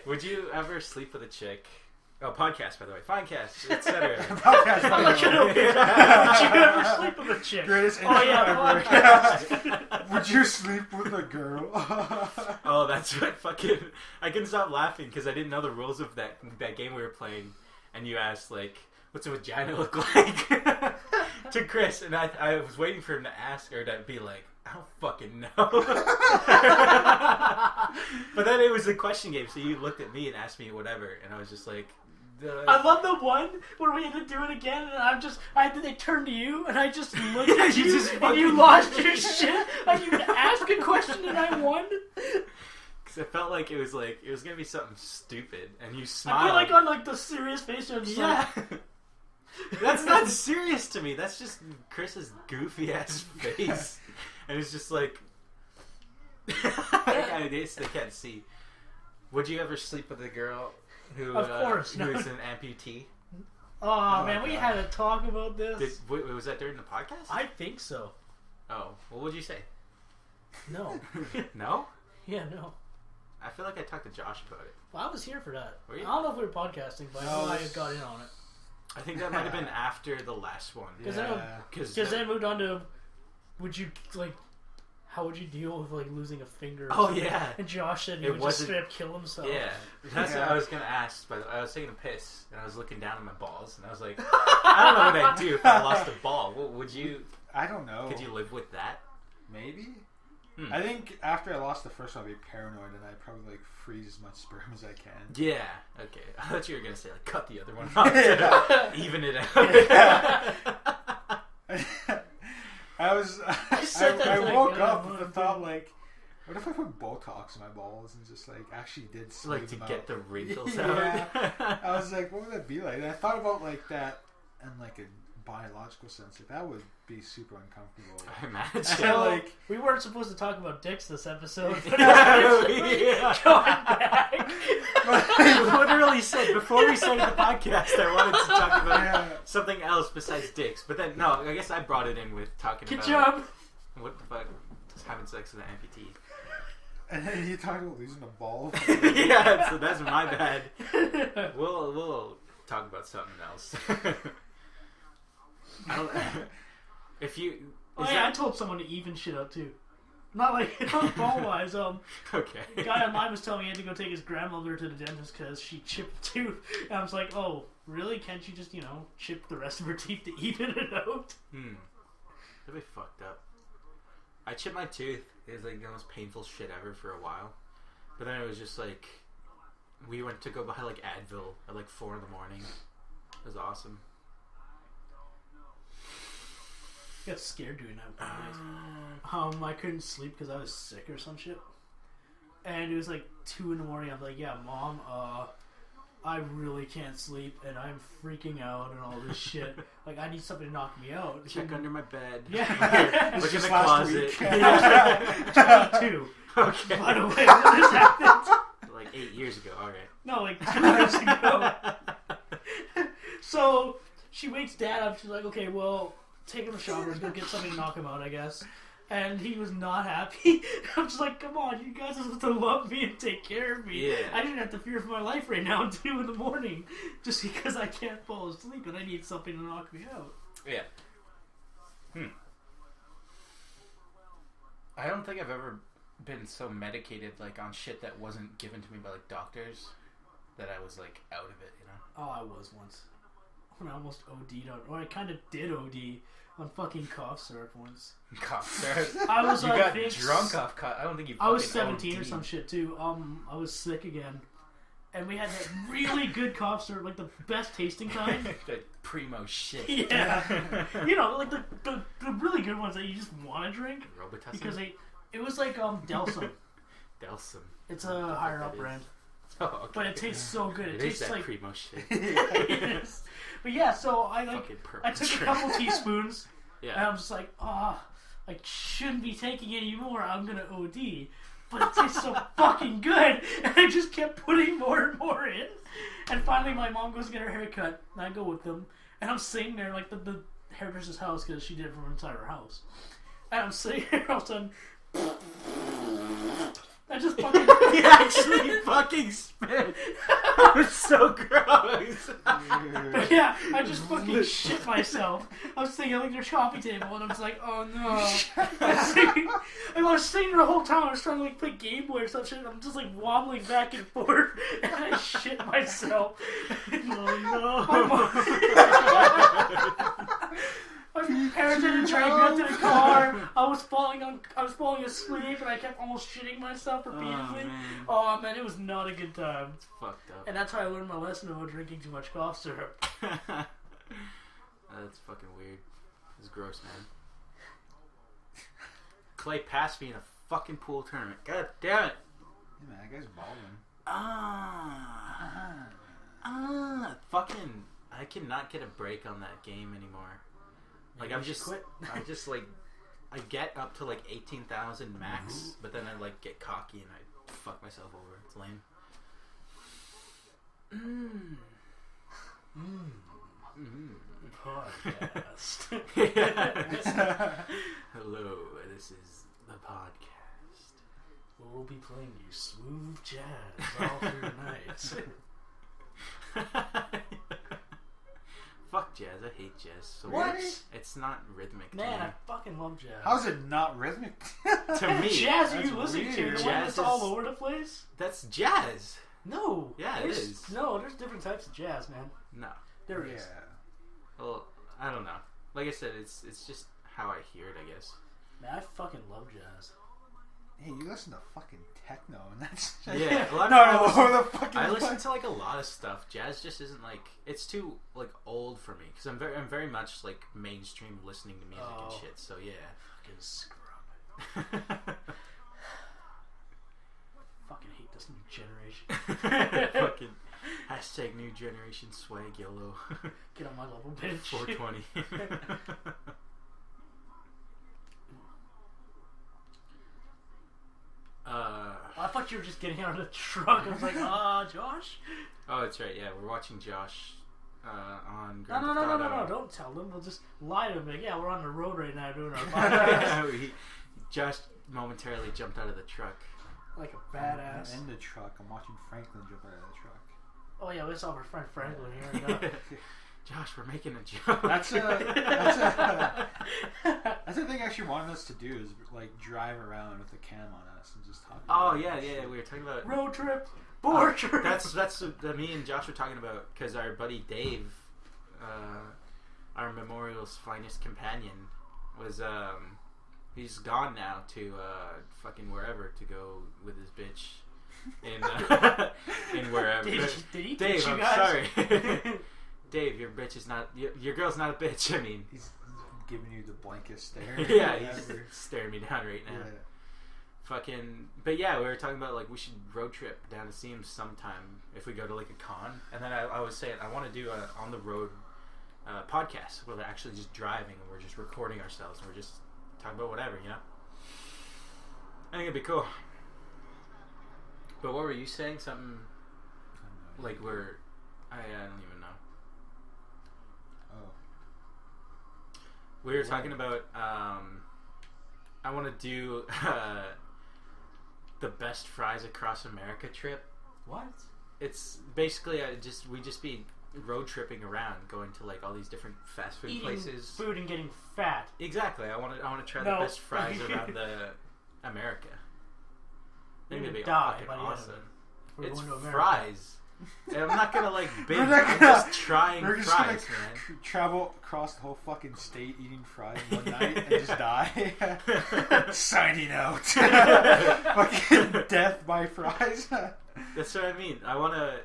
Would you ever sleep with a chick? Oh, podcast, by the way. FineCast, etc. Podcast, by the way. Would you ever sleep with a chick? Greatest intro ever. Would you sleep with a girl? Oh, that's what fucking... I couldn't stop laughing because I didn't know the rules of that game we were playing. And you asked, like, what's a vagina look like? To Chris. And I was waiting for him to ask her to be like, I don't fucking know. But then it was a question game, so you looked at me and asked me whatever. And I was just like... I love the one where we had to do it again, and they turned to you, and I just looked at you, and you lost your shit, and you asked a question, and I won. Because it felt like it was gonna be something stupid, and you smiled. I feel like on like the serious face, I'm just like... That's not serious to me. That's just Chris's goofy ass face, and it's just like, they can't see. Would you ever sleep with a girl who of course, who is an amputee? Oh man, we had to talk about this. Was that during the podcast? I think so. Oh, what would you say? No. No? Yeah, no. I feel like I talked to Josh about it. Well, I was here for that. Were you? I don't know if we were podcasting, but I know I got in on it. I think that might have been after the last one. Because then I moved on to, how would you deal with like losing a finger? Oh yeah. And Josh said he would just straight up kill himself. Yeah, that's what I was gonna ask. But I was taking a piss and I was looking down at my balls and I was like, I don't know what I'd do if I lost a ball. What would you? I don't know. Could you live with that? Maybe. I think after I lost the first one, I'd be paranoid and I'd probably like freeze as much sperm as I can. Yeah. Okay. I thought you were gonna say like cut the other one off to even it out. I woke up with the thought like, what if I put Botox in my balls and just like actually did like to get the wrinkles out? Yeah. I was like, what would that be like? And I thought about like that in like a biological sense. Like, that would be super uncomfortable. I imagine. So, we weren't supposed to talk about dicks this episode. But yeah. Going back. I literally said before we started the podcast I wanted to talk about something else besides dicks. But then, no, I guess I brought it in with talking Good about... job. What the fuck? Just having sex with an amputee. And then you talking about losing a ball? Yeah, so that's my bad. We'll talk about something else. I don't... If you... I told someone to even shit out too. Not like ball-wise. Okay. The guy online was telling me he had to go take his grandmother to the dentist because she chipped a tooth. And I was like, oh, really? Can't you just, chip the rest of her teeth to even it out? That'd be fucked up. I chipped my tooth. It was like the most painful shit ever for a while. But then it was just like... We went to go buy like Advil at like 4 in the morning. It was awesome. I got scared doing that. I couldn't sleep because I was sick or some shit. And it was like 2 in the morning. I'm like, yeah, Mom, I really can't sleep and I'm freaking out and all this shit. Like, I need something to knock me out. Check under my bed. Yeah. Look in the closet. 22. Okay. By the way, when this happened. Like 8 years ago, alright. No, like 2 years ago. So, she wakes Dad up. She's like, okay, well... Take him a shower, go get something to knock him out, I guess. And he was not happy. I'm just like, come on, you guys are supposed to love me and take care of me. Yeah. I didn't have to fear for my life right now at 2 in the morning just because I can't fall asleep and I need something to knock me out. Yeah. I don't think I've ever been so medicated like on shit that wasn't given to me by like doctors that I was like out of it, Oh, I was once. When I almost OD'd on, or I kind of did OD on fucking cough syrup once. Cough syrup? I was you got drunk off cough. I don't think you. I was 17 OD'd. or some shit too. I was sick again, and we had that really good cough syrup, like the best tasting kind. That primo shit. Yeah, like the really good ones that you just want to drink. Robitussin? Because it was like Delsum. Delsum. It's a higher up brand. Oh, okay. But it tastes so good. It tastes that like primo shit. Yes. But yeah, so I took a couple teaspoons, yeah. and I'm just like, I shouldn't be taking any more. I'm gonna OD, but it tastes so fucking good, and I just kept putting more and more in. And finally, my mom goes to get her hair cut, and I go with them, and I'm sitting there like the hairdresser's house because she did it from inside her house, and I'm sitting there all of a sudden. I just fucking... He actually fucking spit. It was so gross. But yeah, I just fucking shit myself. I was sitting at like their coffee table and I was like, oh no. I was sitting there the whole time. I was trying to like play Game Boy or some shit and I'm just like wobbling back and forth and I shit myself. My parents didn't drag me out to the car. I was falling asleep, and I kept almost shitting myself repeatedly. Oh man, it was not a good time. It's fucked up. And that's why I learned my lesson about drinking too much cough syrup. That's fucking weird. It's gross, man. Clay passed me in a fucking pool tournament. God damn it. Yeah, man, that guy's balling. Fucking, I cannot get a break on that game anymore. Like, I'm just like, I get up to like 18,000 max, but then I like get cocky and I fuck myself over. It's lame. Podcast. Hello, this is the podcast. We'll be playing you smooth jazz all through the night. Fuck jazz. I hate jazz. So What? It's not rhythmic. Man, to I me. fucking love jazz. How's it not rhythmic? To me, jazz are that's you listening to? weird. The one Jazz that's is- all over the place? that's jazz. No. Yeah, it is. No, there's different types of jazz, man. No. There Yeah. is. Well, I don't know. Like I said, it's just how I hear it, I guess. Man, I fucking love jazz. Hey, you listen to fucking techno, and that's Yeah. Well, the fucking. I listen to like a lot of stuff. Jazz just isn't like, it's too like old for me because I'm very much like mainstream listening to music and shit. So yeah. Fucking scrub. Fucking hate this new generation. Fucking hashtag new generation swag yellow. Get on my level, bitch. 420. I thought you were just getting out of the truck. I was like, Josh? Oh, that's right. Yeah, we're watching Josh on No, Grand no, Theft no, no, Auto. no, don't tell them. We'll just lie to them. Like, yeah, we're on the road right now doing our podcast. Josh momentarily jumped out of the truck. Like a badass. I'm in the truck. I'm watching Franklin jump out of the truck. Oh, yeah, we saw our friend Franklin here. Josh, we're making a joke. That's a thing I actually wanted us to do is like drive around with a cam on us and just talk. Oh yeah, we were talking about Road trip, board trip. That's me and Josh were talking about because our buddy Dave, our Memorial's finest companion, was he's gone now to fucking wherever to go with his bitch in wherever. Did he Dave, teach you I'm guys? sorry. Dave, your bitch is not your girl's not a bitch. I mean, He's giving you the blankest stare. yeah, he's ever. staring me down right now. Yeah. Fucking, but yeah, we were talking about like we should road trip down to see him sometime if we go to like a con. And then I was saying I want to do a on the road podcast where we're actually just driving and we're just recording ourselves and we're just talking about whatever, you know. I think it'd be cool. But what were you saying? Something like we're I don't even know. Oh. We were talking about I want to do the best fries across America trip. What? It's basically we just be road tripping around, going to like all these different fast food Eating places. food and getting fat. Exactly. I want to try the best fries around the America. I think it'd be die fucking by the end of awesome. it. We're It's going to America. fries. I'm not gonna like binge. We're not I'm gonna- just trying We're just fries, gonna man. travel across the whole fucking state eating fries one night and just die. Signing out. Fucking death by fries. That's what I mean. I want to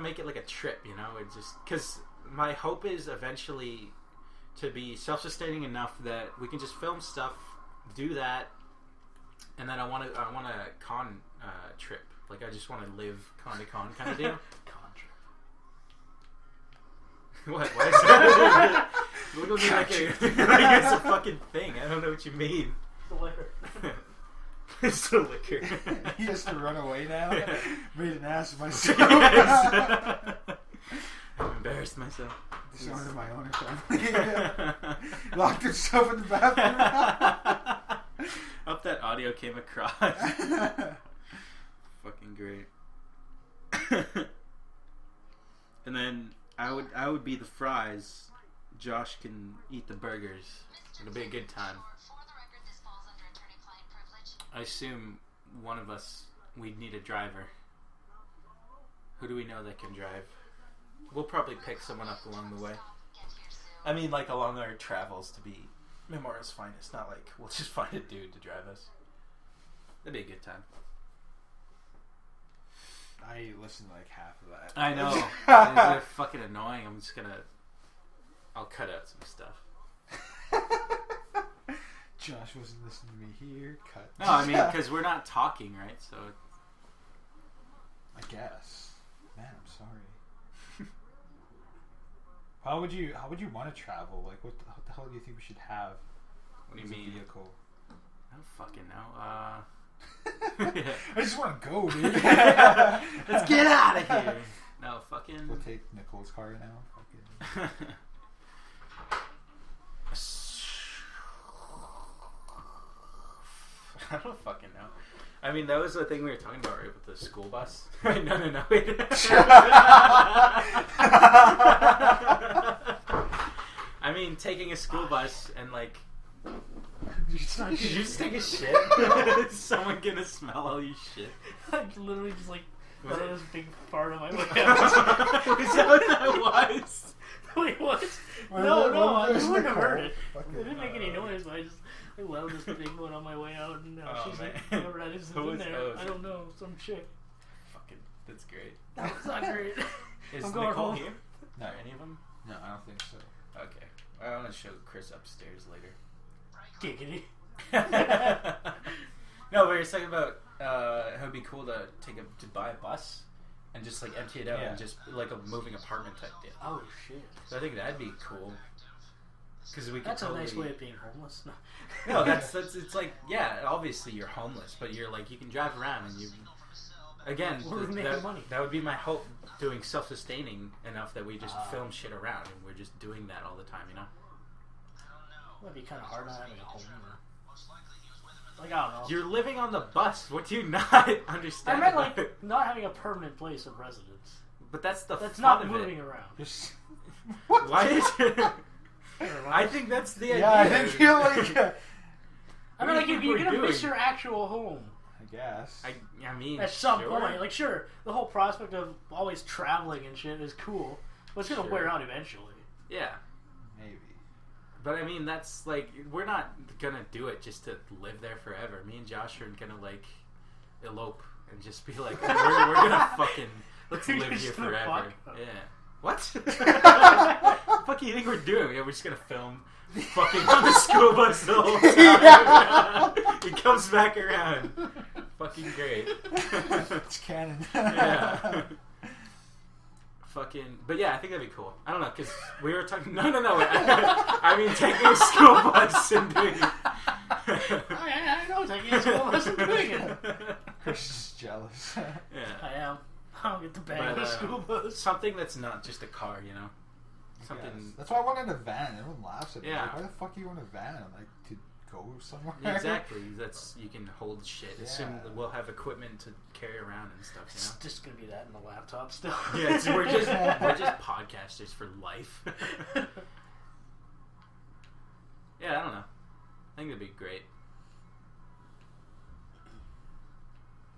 make it like a trip, you know. It just because my hope is eventually to be self-sustaining enough that we can just film stuff, do that, and then I want a con trip. Like I just want to live con to con kind of deal. Con trip. What? Why is that? Look at me like it's a fucking thing. I don't know what you mean. The liquor. It's the liquor. He has to run away now. Made an ass of myself. Yes. I've embarrassed myself. Disordered my owner family. Locked himself in the bathroom. Hope that audio came across. great. And then I would be the fries. Josh can eat the burgers. It'll be a good time. I assume one of us, we'd need a driver. Who do we know that can drive? We'll probably pick someone up along the way. I mean, like, along our travels to be Memorial's finest. Not like, we'll just find a dude to drive us. That'd be a good time. I listened to like half of that. I know. It's fucking annoying. I'll cut out some stuff. Josh wasn't listening to me here. Cut. No, I mean, because we're not talking, right? So, I guess. Man, I'm sorry. How would you want to travel? Like, what the hell do you think we should have? What do you as a mean? Vehicle. I don't fucking know. I just want to go, dude. Let's get out of here. No, fucking. We'll take Nicole's car now. Fucking. I don't fucking know. I mean, that was the thing we were talking about, right, with the school bus. Right? No, wait. I mean, taking a school bus and, like... Did you just take a shit? Is someone gonna smell all you shit? I literally just, like, let out this big fart on my way out. Is that what that was? Wait, what? No, I wouldn't have heard it. It didn't make any noise, but I just... I let this big one on my way out, and she's like, whoever that is in there. I don't know, some chick. Fucking, that's great. That was not great. Is I'm going Nicole home. here? No. Are any of them? No, I don't think so. Okay. I want to show Chris upstairs later. Giggity. No, we were talking about how it'd be cool to buy a bus and just like empty it out and just like a moving apartment type deal. Oh shit! So I think that'd be cool. Because we could That's totally... a nice way of being homeless. No, that's it's like, yeah, obviously you're homeless, but you're like, you can drive around and you... Again, money. That would be my hope, doing self-sustaining enough that we just film shit around and we're just doing that all the time, you know? That'd be kind of hard not having a home. Like, I don't know. You're living on the bus. What do you not understand? I meant like not having a permanent place of residence. But that's the That's fun not of moving it. around. Just Why is it? I think that's the idea. yeah, I think you're like. I mean, like you're gonna miss your actual home. I guess. I mean, at some point, like sure, the whole prospect of always traveling and shit is cool, but it's gonna wear out eventually. Yeah, maybe. But I mean, that's like, we're not gonna do it just to live there forever. Me and Josh are gonna like elope and just be like, we're gonna fucking let's live here forever. Yeah. What? What the fuck do you think we're doing? Yeah, we're just gonna film fucking on the school bus the whole time. It comes back around. Fucking great. It's canon. Yeah. Fucking, but yeah, I think that'd be cool. I don't know, because we were talking. No. I mean, taking a school bus and doing it. I know, taking a school bus and doing it. Chris is jealous. Yeah. I am. I don't get the bang of a school bus. Something that's not just a car, you know. Something. Yes. That's why I wanted a van. Everyone laughs at me. Yeah. Like, why the fuck do you want a van? Like to go somewhere. Exactly. That's, you can hold shit. Yeah. Assume that we'll have equipment to carry around and stuff. It's just gonna be that in the laptop still. Yeah, so we're just podcasters for life. Yeah, I don't know. I think that'd be great.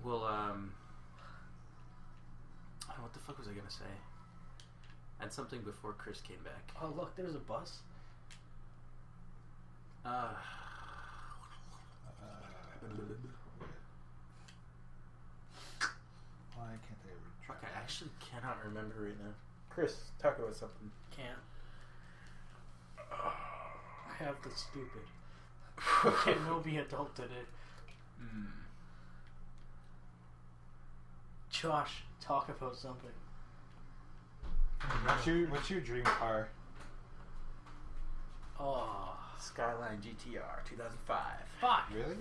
Well, what the fuck was I gonna say? I had something before Chris came back. Oh look, there's a bus. Why can't they Fuck, I actually cannot remember right now. Chris, talk about something. Can't. I have the stupid. Can no be adult today. Josh, talk about something. What's your dream car? Oh, Skyline GTR 2005. fuck. Really?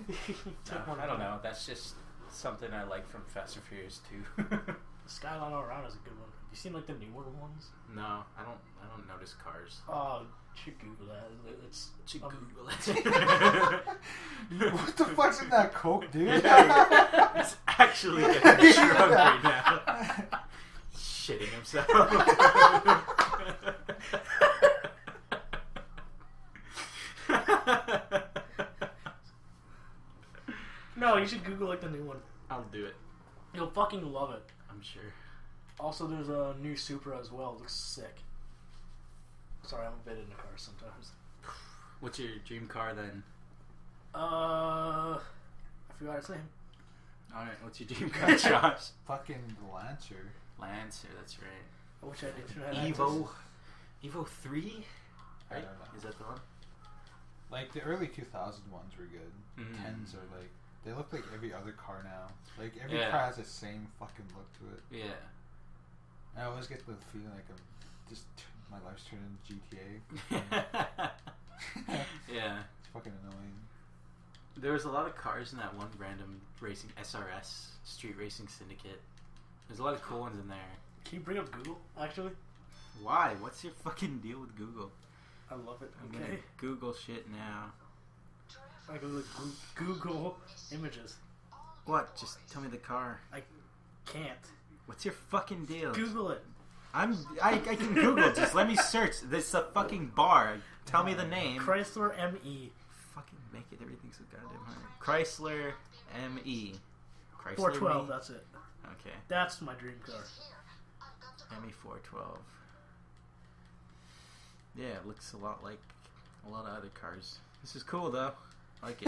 No, I don't know. That's just something I like from Fast and Furious 2. The Skyline all around is a good one. Have you seen like the newer ones? No, I don't notice cars. Oh, you should Google that. It's Google it. What the fuck's in that Coke, dude? It's actually getting shrunk right now. Shitting himself. No, you should Google like the new one. I'll do it. You'll fucking love it. I'm sure. Also, there's a new Supra as well. It looks sick. Sorry, I'm a bit into cars sometimes. What's your dream car then? I forgot its name. Alright, what's your dream car, Josh? Fucking Lancer. Lancer, that's right. I wish I did. Evo. Evo 3? I Right? don't know. Is that the one? Like the early 2000 ones were good. Mm. 10s are like, they look like every other car now. Like every Yeah. car has the same fucking look to it. Yeah. I always get the feeling like I'm just my life's turned into GTA. Yeah. It's fucking annoying. There was a lot of cars in that one random racing SRS Street Racing Syndicate. There's a lot of cool ones in there. Can you bring up Google, actually? Why? What's your fucking deal with Google? I love it. I'm Okay. gonna Google shit now. I go to Google images. What? Just tell me the car. Can't. What's your fucking deal? Google it. I can Google. Just let me search. This is a fucking bar. Tell me the name. Chrysler ME. Fucking make it. Everything's so goddamn hard. Chrysler ME. Chrysler 412, ME? that's it. Okay. That's my dream car. ME 412. Yeah, it looks a lot like a lot of other cars. This is cool though. I like it.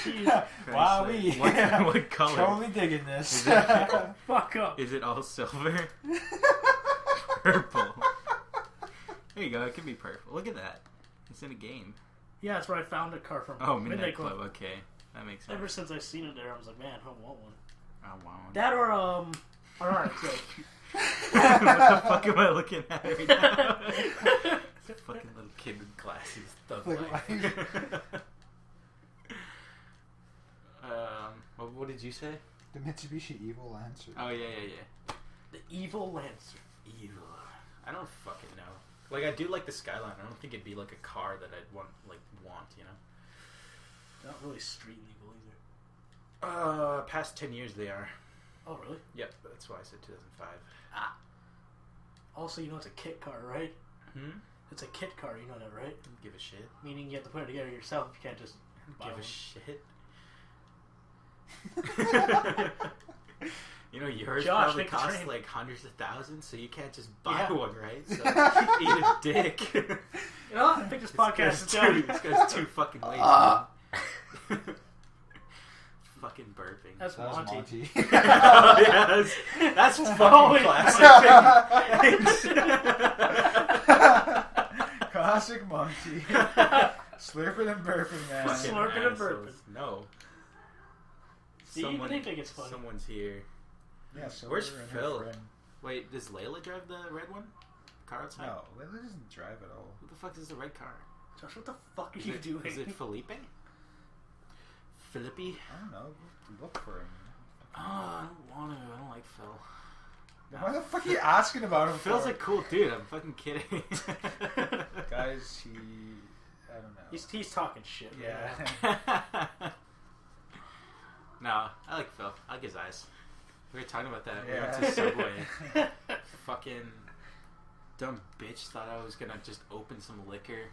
Jeez. Wowee. What color? Totally digging this. Is it, Fuck up. is it all silver? Purple. There you go. It can be purple. Look at that. It's in a game. Yeah, that's where I found a car from. Oh, Midnight Club. Okay, that makes sense. Ever since I seen it there, I was like, man, I want one. I want. That or alright, so What the fuck am I looking at right now? Fucking little kid with glasses. Thug Thug life. What did you say? The Mitsubishi Evil Lancer. Oh yeah. the Evil Lancer. Evil. I don't fucking know. Like I do like the Skyline. I don't think it'd be like a car that I'd want. You know. They're not really street legal either. Past 10 years they are. Oh, really? Yep, that's why I said 2005. Also, you know it's a kit car, right? It's a kit car, you know that, right? Don't give a shit. Meaning you have to put it together yourself. You can't just buy Give one. a shit. You know, yours Josh, probably make the costs train. like hundreds of thousands, so you can't just buy Yeah. one, right? So eat a dick. You know what? I think this podcast is done. This guy's too fucking late. Fucking burping. That's That was Monty. Monty. Oh, yeah, that's fucking classic. Classic Monty. Slurping and burping, man. Fucking Slurping and assholes. burping. No. See, you think it's funny. Someone's here. Yeah, so Where's we're in Phil? her friend. Wait, does Layla drive the red one? Car outside? No, Layla doesn't drive at all. Who the fuck is the red car? Josh, what the fuck are Is you it, doing? Is it Felipe? Philippi? I don't know. Look for him. Oh, I don't want to. I don't like Phil. Why the fuck are you asking about him? Phil's for? a cool dude. I'm fucking kidding. Guys, I don't know. He's talking shit. Right Yeah. now. No, I like Phil. I like his eyes. We were talking about that. We Yeah. went to Subway. Fucking dumb bitch thought I was gonna just open some liquor.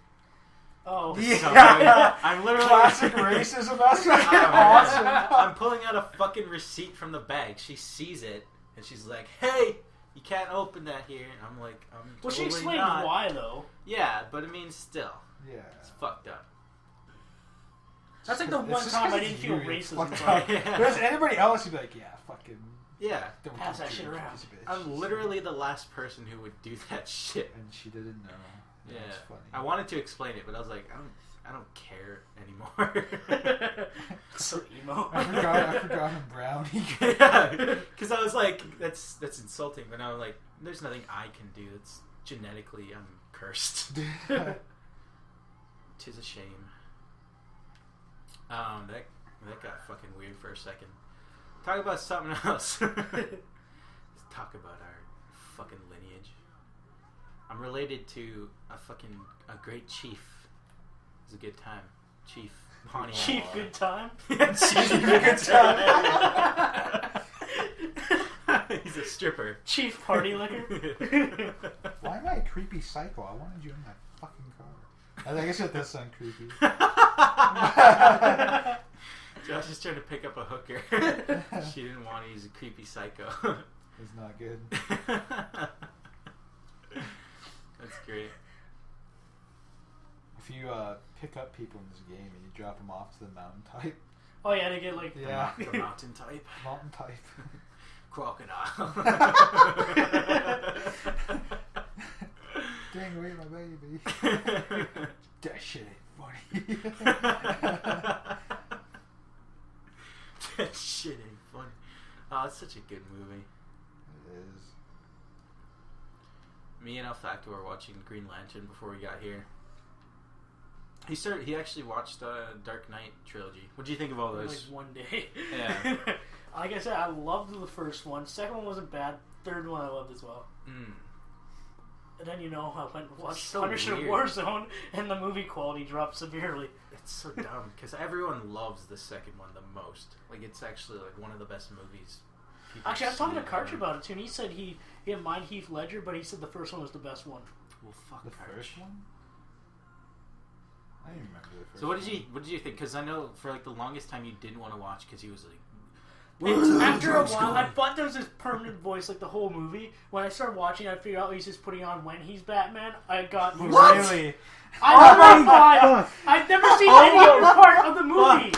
Oh. The Yeah. Subway. I'm literally Classic racism. That's fucking awesome. I'm pulling out a fucking receipt from the bag. She sees it and she's like, "Hey, you can't open that here." And I'm like, "I'm Well, she totally explained not." why, though. Yeah, but I mean, still, Yeah. it's fucked up. That's like the It's one just time 'cause I didn't it's feel you, it's racism. fucked Bro. up. If there's anybody else, you'd be like, yeah, fucking. Yeah, Don't Pass do that shit it, around. piece of bitch. I'm literally the last person who would do that shit. And she didn't know. Yeah, That's funny. I wanted to explain it, but I was like, I don't care anymore. So emo. I forgot him brownie. Yeah, because I was like, that's insulting. But now I'm like, there's nothing I can do. It's genetically, I'm cursed. Tis a shame. That got fucking weird for a second. Talk about something else. Let's talk about our fucking lineage. I'm related to a great chief. It was a good time. Chief. Pontiac. Chief Good Time. Chief Good Time. He's a stripper. Chief Party Liquor. Why am I a creepy psycho? I wanted you in my fucking car. I guess it does sound creepy. Josh is trying to pick up a hooker. She didn't want to use a creepy psycho. It's not good. That's great. If you pick up people in this game and you drop them off to the mountain type. Oh yeah, they get like The mountain type. Mountain type. Crocodile. Dang away my baby. That shit ain't funny. That shit ain't funny. Oh, it's such a good movie. It is. Me and El Facto were watching Green Lantern before we got here. He actually watched Dark Knight trilogy. What do you think of all those? like one day. Yeah. Like I said, I loved the first one. Second one wasn't bad. Third one I loved as well. Mm. And then I went and watched so Punisher weird. Warzone, and the movie quality dropped severely. It's so dumb because everyone loves the second one the most. Like it's actually like one of the best movies. Actually, I was talking to see Karch ever. about it too, and he said he didn't mind Heath Ledger, but he said the first one was the best one. Well, fuck The Karch. first one? I didn't remember the first So one. what did you think? Because I know for like the longest time you didn't want to watch because he was like. And after a while, I thought there was this permanent voice like the whole movie. When I started watching, I figured out he's just putting on when he's Batman. I got What? Really? I've never seen any other part of the movie.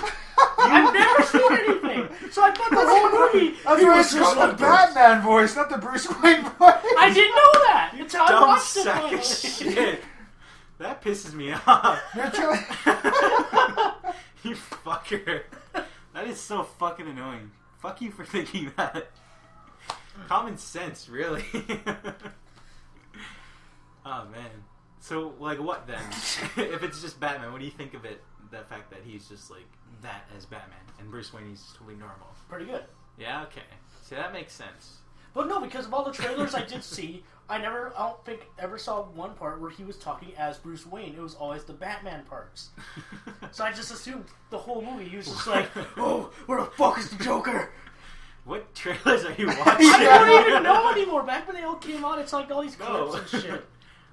I've never seen anything. So I thought the whole movie. That's why it's called the Batman voice, not the Bruce Wayne voice. I didn't know that until I Dumb watched it. sack of finally. shit. That pisses me off. You fucker. That is so fucking annoying. Fuck you for thinking that. Common sense, really. Oh man. So like what then? If it's just Batman, what do you think of it? The fact that he's just like that as Batman and Bruce Wayne he's totally normal. Pretty good. Yeah, okay. See that makes sense. But no, because of all the trailers I did see, I don't think ever saw one part where he was talking as Bruce Wayne. It was always the Batman parts. So I just assumed the whole movie he was just like, oh, where the fuck is the Joker? What trailers are you watching? I don't even know anymore. Back when they all came out, it's like all these clips and shit.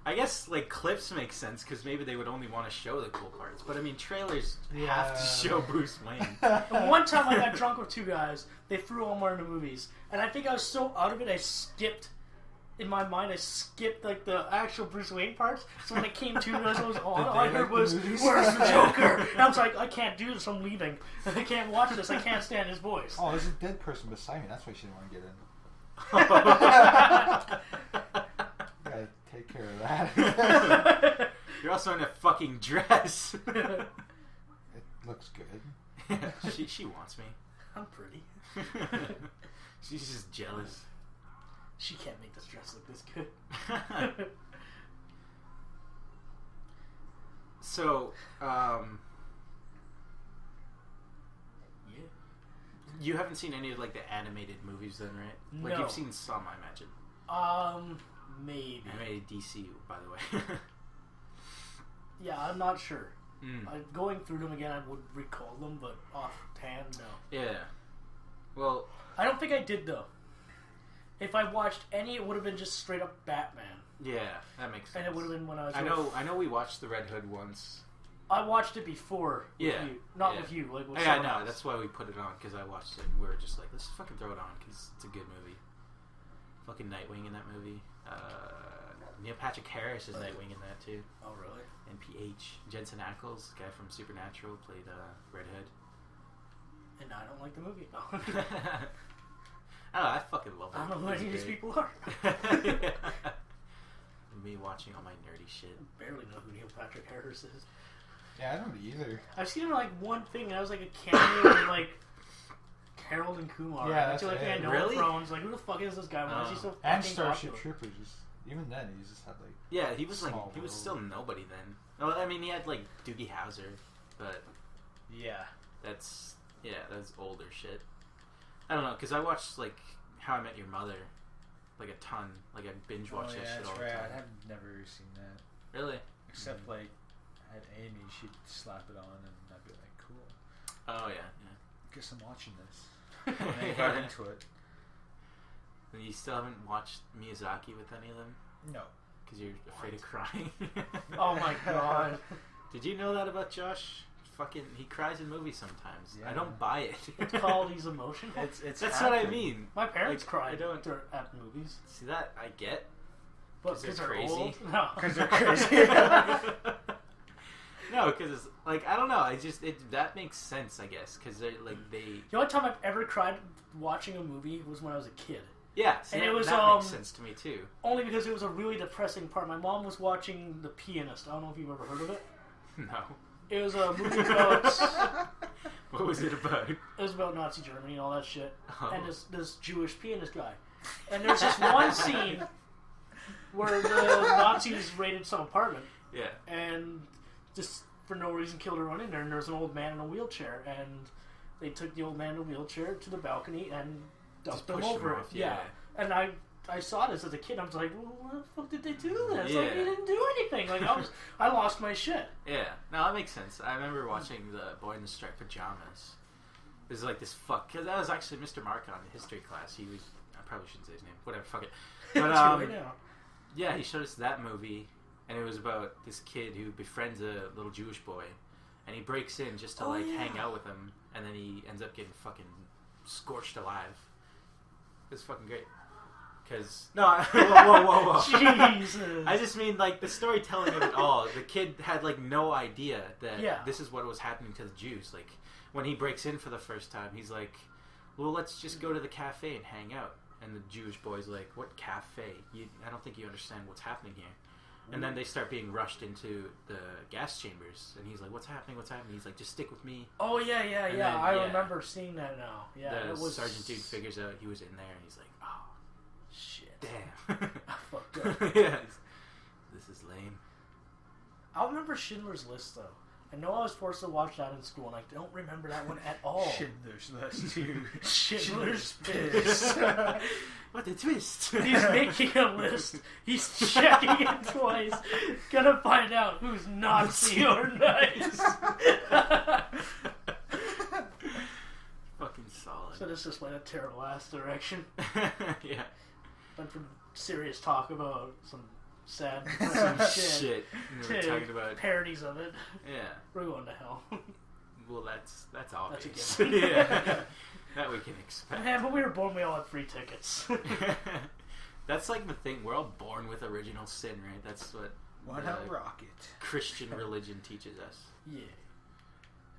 I guess like clips make sense because maybe they would only want to show the cool parts. But I mean, trailers have to show Bruce Wayne. And one time I got drunk with two guys. They threw all more into movies, and I think I was so out of it I skipped. In my mind, I skipped like the actual Bruce Wayne parts. So when it came to it, I was on. All I heard was, "Where's the Joker?" And I was like, "I can't do this. I'm leaving. I can't watch this. I can't stand his voice." Oh, there's a dead person beside me. That's why she didn't want to get in. Gotta take care of that. You're also in a fucking dress. It looks good. She wants me. I'm pretty. She's just jealous. She can't make this dress look this good. So, Yeah. you haven't seen any of like the animated movies then, right? Like No. you've seen some, I imagine. Maybe. Animated DC, by the way. Yeah, I'm not sure. Mm. Going through them again, I would recall them, but offhand, no. Yeah. Well, I don't think I did though. If I watched any, it would have been just straight up Batman, yeah, that makes sense. and it would have been when I was. I know. We watched the Red Hood once. I watched it before. With Yeah, you. Not yeah. with you. Like with Yeah, I someone know. else. That's why we put it on because I watched it and we were just like, let's fucking throw it on because it's a good movie. Fucking Nightwing in that movie. Neil Patrick Harris is Nightwing in that too. Oh really? And PH Jensen Ackles, guy from Supernatural, played Red Hood. And I don't like the movie. No. I don't know, I fucking love it. I don't know who It's any of these great. people are. Me watching all my nerdy shit. I barely know who Neil Patrick Harris is. Yeah, I don't either. I've seen him in like one thing, and I was like a cameo in like Harold and Kumar. Yeah, that's the only that's thing I it. know Really? him from. I was like, who the fuck is this guy? Why is he so And fucking Starship popular? Troopers. Even then, he just had like. Yeah, he was like Small he was world. still nobody then. Well, I mean, he had like Doogie Howser, but Yeah. that's older shit. I don't know because I watched like How I Met Your Mother, like a ton. Like I binge watched that shit all the time. I've never seen that. Really? Except like, I had Amy, she'd slap it on and I'd be like, Oh yeah. Guess I'm watching this. And I got into it. And you still haven't watched Miyazaki with any of them? No. Because you're afraid of crying. Oh my god. Did you know that about Josh? Fucking, he cries in movies sometimes. Yeah. I don't buy it. It's called he's emotional. It's That's what I mean. My parents Like, cried I don't- at movies. See that? I get. But 'Cause they're because they're crazy? old? No. Because they're crazy. No, because like I don't know. That makes sense, I guess. Because they The only time I've ever cried watching a movie was when I was a kid. yeah. See, And that, it was, that makes sense to me too. Only because it was a really depressing part. My mom was watching The Pianist. I don't know if you've ever heard of it. No. It was a movie about... What was it about? It was about Nazi Germany and all that shit. Oh. And this Jewish pianist guy. And there's this one scene where the Nazis raided some apartment. Yeah. And just for no reason killed everyone in there. And there's an old man in a wheelchair. And they took the old man in a wheelchair to the balcony and dumped him pushed him over off, it. yeah. And I saw this as a kid. I was like, well, why the fuck did they do this? Yeah. Like, they didn't do anything. Like, I lost my shit. Yeah. No, that makes sense. I remember watching The Boy in the Striped Pajamas. It was like this because that was actually Mr. Mark on history class. He was, I probably shouldn't say his name. Whatever, fuck it. But Too late now. yeah, he showed us that movie, and it was about this kid who befriends a little Jewish boy, and he breaks in just to hang out with him, and then he ends up getting fucking scorched alive. It was fucking great. Cause whoa. Jesus. I just mean like the storytelling of it all. The kid had like no idea that this is what was happening to the Jews. Like when he breaks in for the first time, he's like, "Well, let's just go to the cafe and hang out." And the Jewish boy's like, "What cafe? I don't think you understand what's happening here." And then they start being rushed into the gas chambers, and he's like, "What's happening? What's happening?" He's like, "Just stick with me." Oh yeah. Then, I remember seeing that now. Yeah, the it was sergeant dude figures out he was in there, and he's like, "Oh, shit. damn." I fucked up. Yeah, this is lame. I remember Schindler's List though. I know I was forced to watch that in school, and I don't remember that one at all. Schindler's List too. Schindler's List. What a twist! He's making a list. He's checking it twice. Gonna find out who's Nazi or nice. Fucking solid. So this just went a terrible ass direction. Yeah. Went from serious talk about some sad Some shit shit. We were to talking about. parodies of it. Yeah. We're going to hell. Well, that's obvious. That's a given. Yeah. That we can expect. Man, but we were born, we all had free tickets. That's like the thing. We're all born with original sin, right? That's what Why not rocket? Christian religion teaches us. Yeah.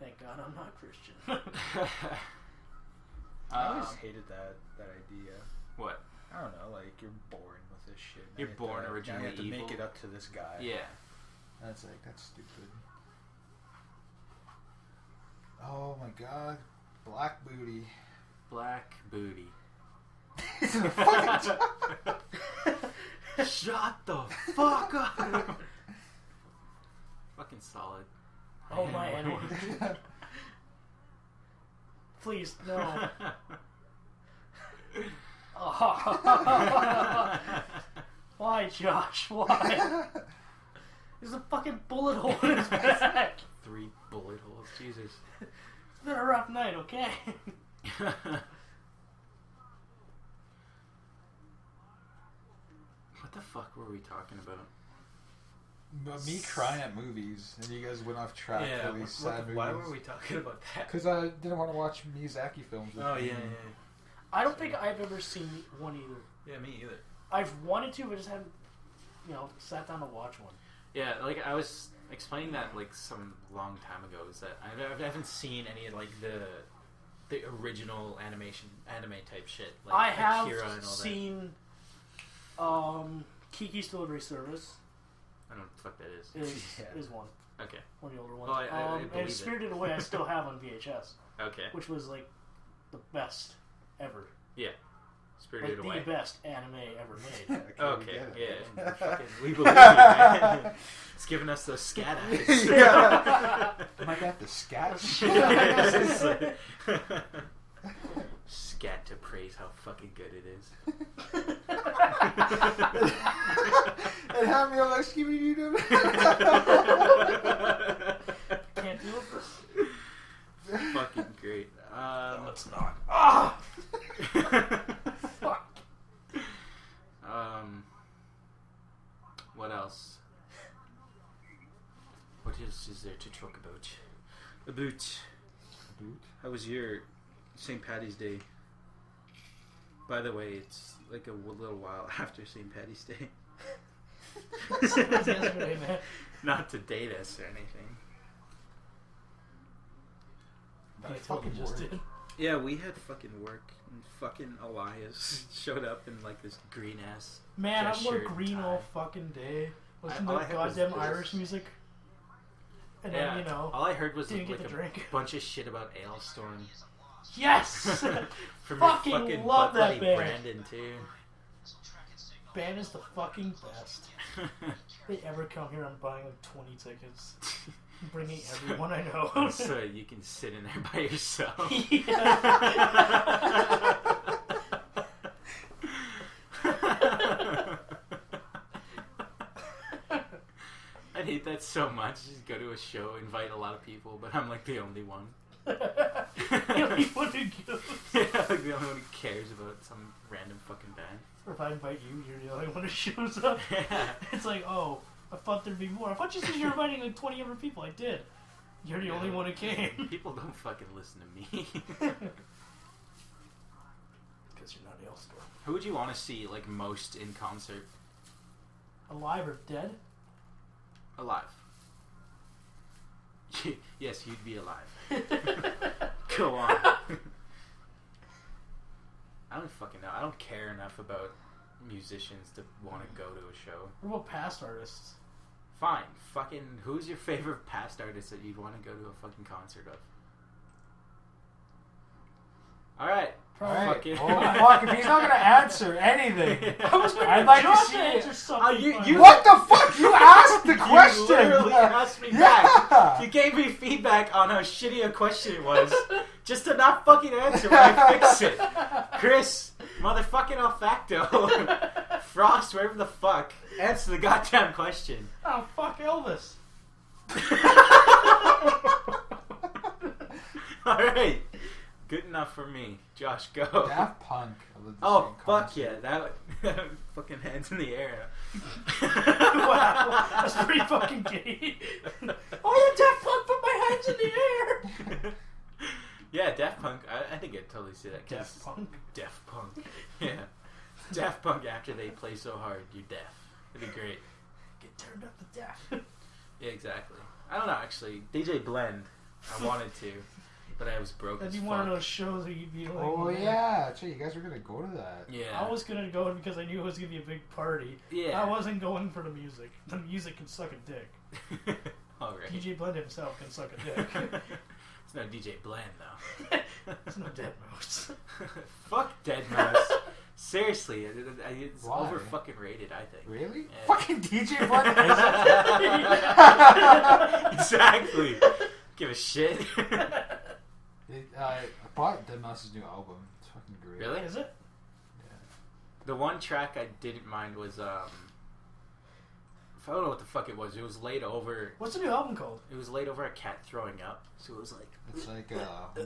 Thank God I'm not Christian. I always hated that idea. What? I don't know, like you're born with this shit. Now You're you have born to, originally now you have to evil. make it up to this guy. Yeah. That's stupid. Oh my god, black booty. Black booty. Fucking Shut the fuck up. Fucking solid. Oh my N-word. Please, no. Why, Josh? Why? There's a fucking bullet hole in his back. 3 bullet holes. Jesus. It's been a rough night, okay? What the fuck were we talking about? Me crying at movies, and you guys went off track for these sad movies. why were we talking about that? Because I didn't want to watch Miyazaki films. With Oh, you. yeah. I don't think I've ever seen one either. Yeah, me either. I've wanted to, but just haven't, sat down to watch one. Yeah, like I was explaining that like some long time ago, is that I haven't seen any of like the original anime type shit. Like I have Akira and all seen Kiki's Delivery Service that. I don't know what the fuck that is. is one. Okay. One of the older ones. Well, I believe and it. Spirited Away I still have on VHS, Okay. which was like the best ever. Yeah. Spirited Like Away. the best anime ever made. Okay. we get it. Yeah. Fucking, we believe you, man. It's giving us those scat eyes. Yeah. Am I got the scat? Scat to praise how fucking good it is. And how me like Scooby Doo? Can't do it. Fucking else is there to talk about? How was your St. Paddy's Day? By the way, it's like a little while after St. Paddy's Day. It was yesterday, man. Not to date us or anything. I totally just did. Yeah, we had fucking work. And fucking Elias showed up in like this green ass. Man, I wore shirt and green tie. all fucking day. Listen all to I had was goddamn this. Irish music. And Yeah, then, you know, all I heard was didn't like get a the drink. bunch of shit about Ailstorm. Yes! From Fucking your fucking love butt that buddy band. Brandon too. Band is the fucking best. If they ever come here, I'm buying like 20 tickets. I'm bringing everyone I know. So you can sit in there by yourself. I'd hate that so much. Just go to a show, invite a lot of people, but I'm like the only one. The only one who goes. Yeah, like the only one who cares about some random fucking band. Or if I invite you, you're the only one who shows up. Yeah. It's like, oh, I thought there'd be more. I thought you said you were inviting like 20 other people. I did. You're the only one who came. People don't fucking listen to me. Because you're not Ailstorm. Who would you want to see like most in concert? Alive or dead? Alive. Yes, you'd be alive. Go on. I don't fucking know. I don't care enough about musicians to want to go to a show. What about past artists? Fine. Fucking, who's your favorite past artist that you'd want to go to a fucking concert of? Alright. Alright. Fucking. Oh, fuck, if he's not gonna answer anything. I was waiting I'd for like to Josh see to it. answer something. you- What the fuck? You asked the question! You literally asked me Yeah. back. You gave me feedback on how shitty a question it was, just to not fucking answer when I fix it. Chris, motherfucking olfacto, Frost, wherever the fuck, answer the goddamn question. Oh, fuck Elvis. Alright, good enough for me. Josh, go. Daft Punk. Oh, fuck yeah, that fucking hands in the air. Wow, that's pretty fucking gay. Oh, yeah, Daft Punk put my hands in the air. Yeah, Daft Punk, I think I'd totally see that. 'Cause Daft Punk? Daft Punk. Yeah. Daft Punk after they play so hard, you're deaf. It'd be great. Get turned up to death. Yeah, exactly. I don't know, actually. DJ Blend, I wanted to, but I was broke That'd as be fuck. one of those shows where you'd be like, Oh, man. yeah. Gee, you guys were gonna go to that. Yeah. I was gonna go because I knew it was gonna be a big party. Yeah. I wasn't going for the music. The music can suck a dick. Alright. DJ Blend himself can suck a dick. It's no DJ Blend, though. It's no dead mouse. Fuck Deadmau5. Seriously, it's Why? over fucking rated, I think. Really? Yeah. Fucking DJ Blend is Exactly. Give a shit. I bought Deadmau5's new album. It's fucking great. Really? Is it? The one track I didn't mind was I don't know what the fuck it was. It was laid over. What's the new album called? It was laid over a cat throwing up. So it was like. It's like